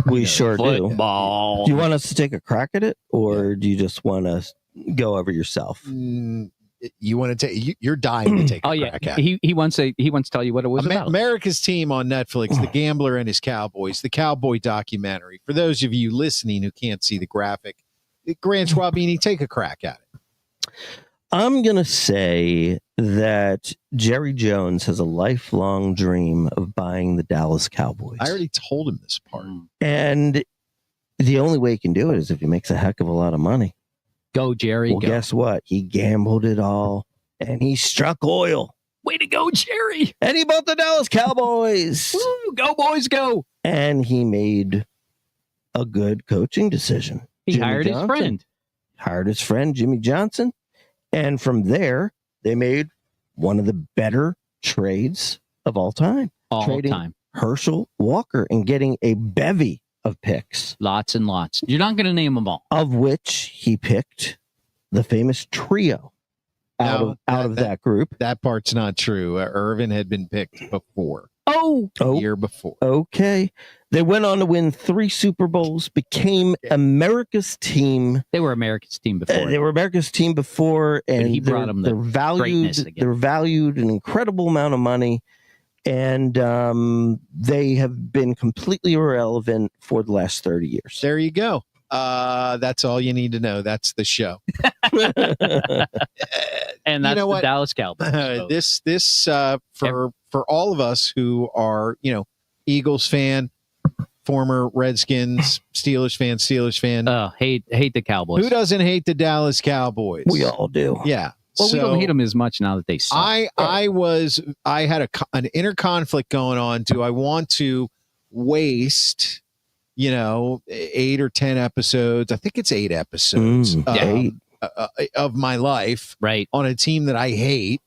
We sure do. Football. Do you want us to take a crack at it, or do you just want to go over yourself? You want to take? You're dying to take. Oh a crack yeah, at it. he wants to tell you what it was about. America's Team on Netflix, The Gambler and His Cowboys, the cowboy documentary. For those of you listening who can't see the graphic, Grant Schwabini, take a crack at it. I'm going to say that Jerry Jones has a lifelong dream of buying the Dallas Cowboys. I already told him this part. And the only way he can do it is if he makes a heck of a lot of money. Go, Jerry. Well, go. Guess what? He gambled it all, and he struck oil. Way to go, Jerry. And he bought the Dallas Cowboys. Woo, go, boys, go. And he made a good coaching decision. He Jimmy hired Johnson. his friend. Hired his friend, Jimmy Johnson. And from there, they made one of the better trades of all time. Trading Time. Herschel Walker and getting a bevy of picks. Lots and lots. You're not going to name them all. Of which he picked the famous trio out of that group. That part's not true. Irvin had been picked before. Oh, Year before. Okay. They went on to win 3 Super Bowls, became America's team. they were America's team before. They were America's team before, and he brought them the greatness again. They're valued an incredible amount of money, and they have been completely irrelevant for the last 30 years. There you go. That's all you need to know. That's the show. And that's you know the what? Dallas Cowboys. This for all of us who are, Eagles fan, former Redskins, Steelers fan. Oh, hate the Cowboys. Who doesn't hate the Dallas Cowboys? We all do. Yeah. Well, we So don't hate them as much now that they suck. I had an inner conflict going on. Do I want to waste, 8 or 10 episodes? I think it's 8 episodes of my life right on a team that I hate.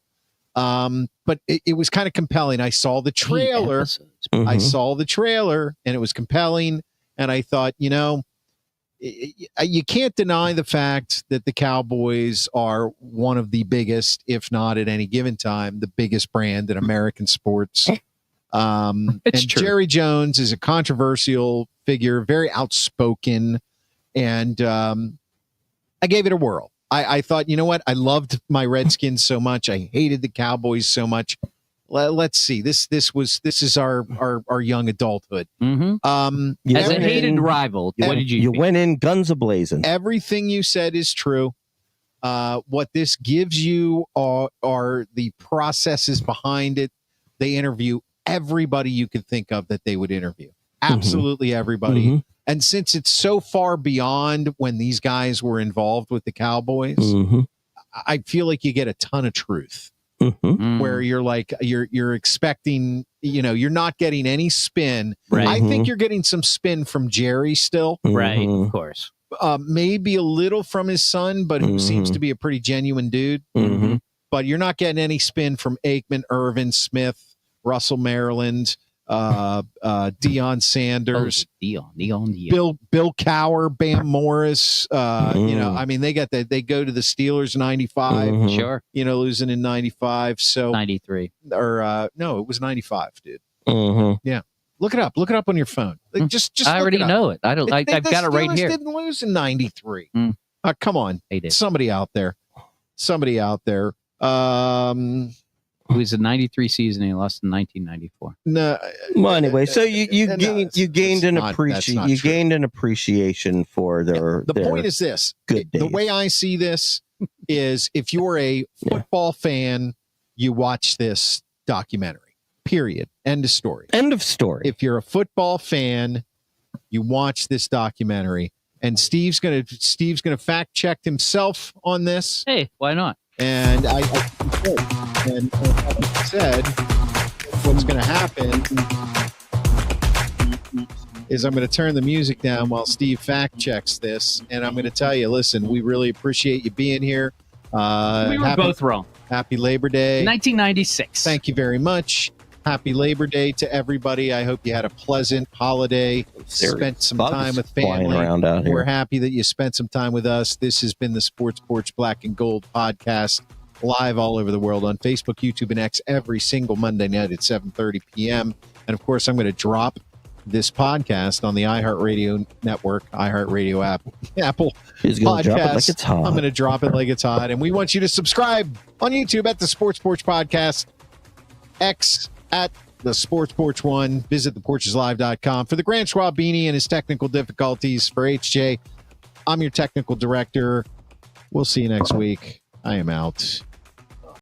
But it was kind of compelling. I saw the trailer. I saw the trailer and it was compelling. And I thought, you can't deny the fact that the Cowboys are one of the biggest, if not at any given time, the biggest brand in American sports. And true. Jerry Jones is a controversial figure, very outspoken. And I gave it a whirl. I thought, you know what? I loved my Redskins so much. I hated the Cowboys so much. Let's see. This is our young adulthood. Mm-hmm. As a hated rival, what did you think? went in guns a-blazing. Everything you said is true. What this gives you are the processes behind it. They interview everybody you could think of that they would interview. Absolutely everybody. Mm-hmm. And since it's so far beyond when these guys were involved with the Cowboys, I feel like you get a ton of truth. Where you're like you're expecting, you're not getting any spin. Right. I think you're getting some spin from Jerry still. Right, of course. Maybe a little from his son, but who seems to be a pretty genuine dude. But you're not getting any spin from Aikman, Irvin, Smith, Russell Maryland, Deion Sanders, Deion. Bill Cowher, Bam Morris. I mean, they go to the Steelers 95. Sure. Losing in 95. So 93. Or no, it was 95, dude. Yeah. Look it up. Look it up on your phone. Just I already know it. I don't. I've got it right Steelers here. Didn't lose in 93. Come on. They did. Somebody out there. It was a 93 season. He lost in 1994. No. Well, anyway, so you gained an appreciation for their. The point is this: good days. The way I see this is, if you're a football fan, you watch this documentary. Period. End of story. End of story. If you're a football fan, you watch this documentary. And Steve's gonna fact check himself on this. Hey, why not? And I said, what's going to happen is I'm going to turn the music down while Steve fact checks this, and I'm going to tell you, listen, we really appreciate you being here. We were both wrong. Happy Labor Day. 1996. Thank you very much. Happy Labor Day to everybody. I hope you had a pleasant holiday. Spent some time with family. We're happy that you spent some time with us. This has been the Sports Porch Black and Gold podcast, live all over the world on Facebook, YouTube, and X every single Monday night at 7:30 p.m. And of course, I'm going to drop this podcast on the iHeartRadio network, iHeartRadio app, Apple Podcast. Drop it like it's hot. I'm going to drop it like it's hot. And we want you to subscribe on YouTube at the Sports Porch Podcast, X at the Sports Porch 1. Visit theporcheslive.com. For the Grand Schwab Beanie and his technical difficulties, for HJ, I'm your technical director. We'll see you next week. I am out.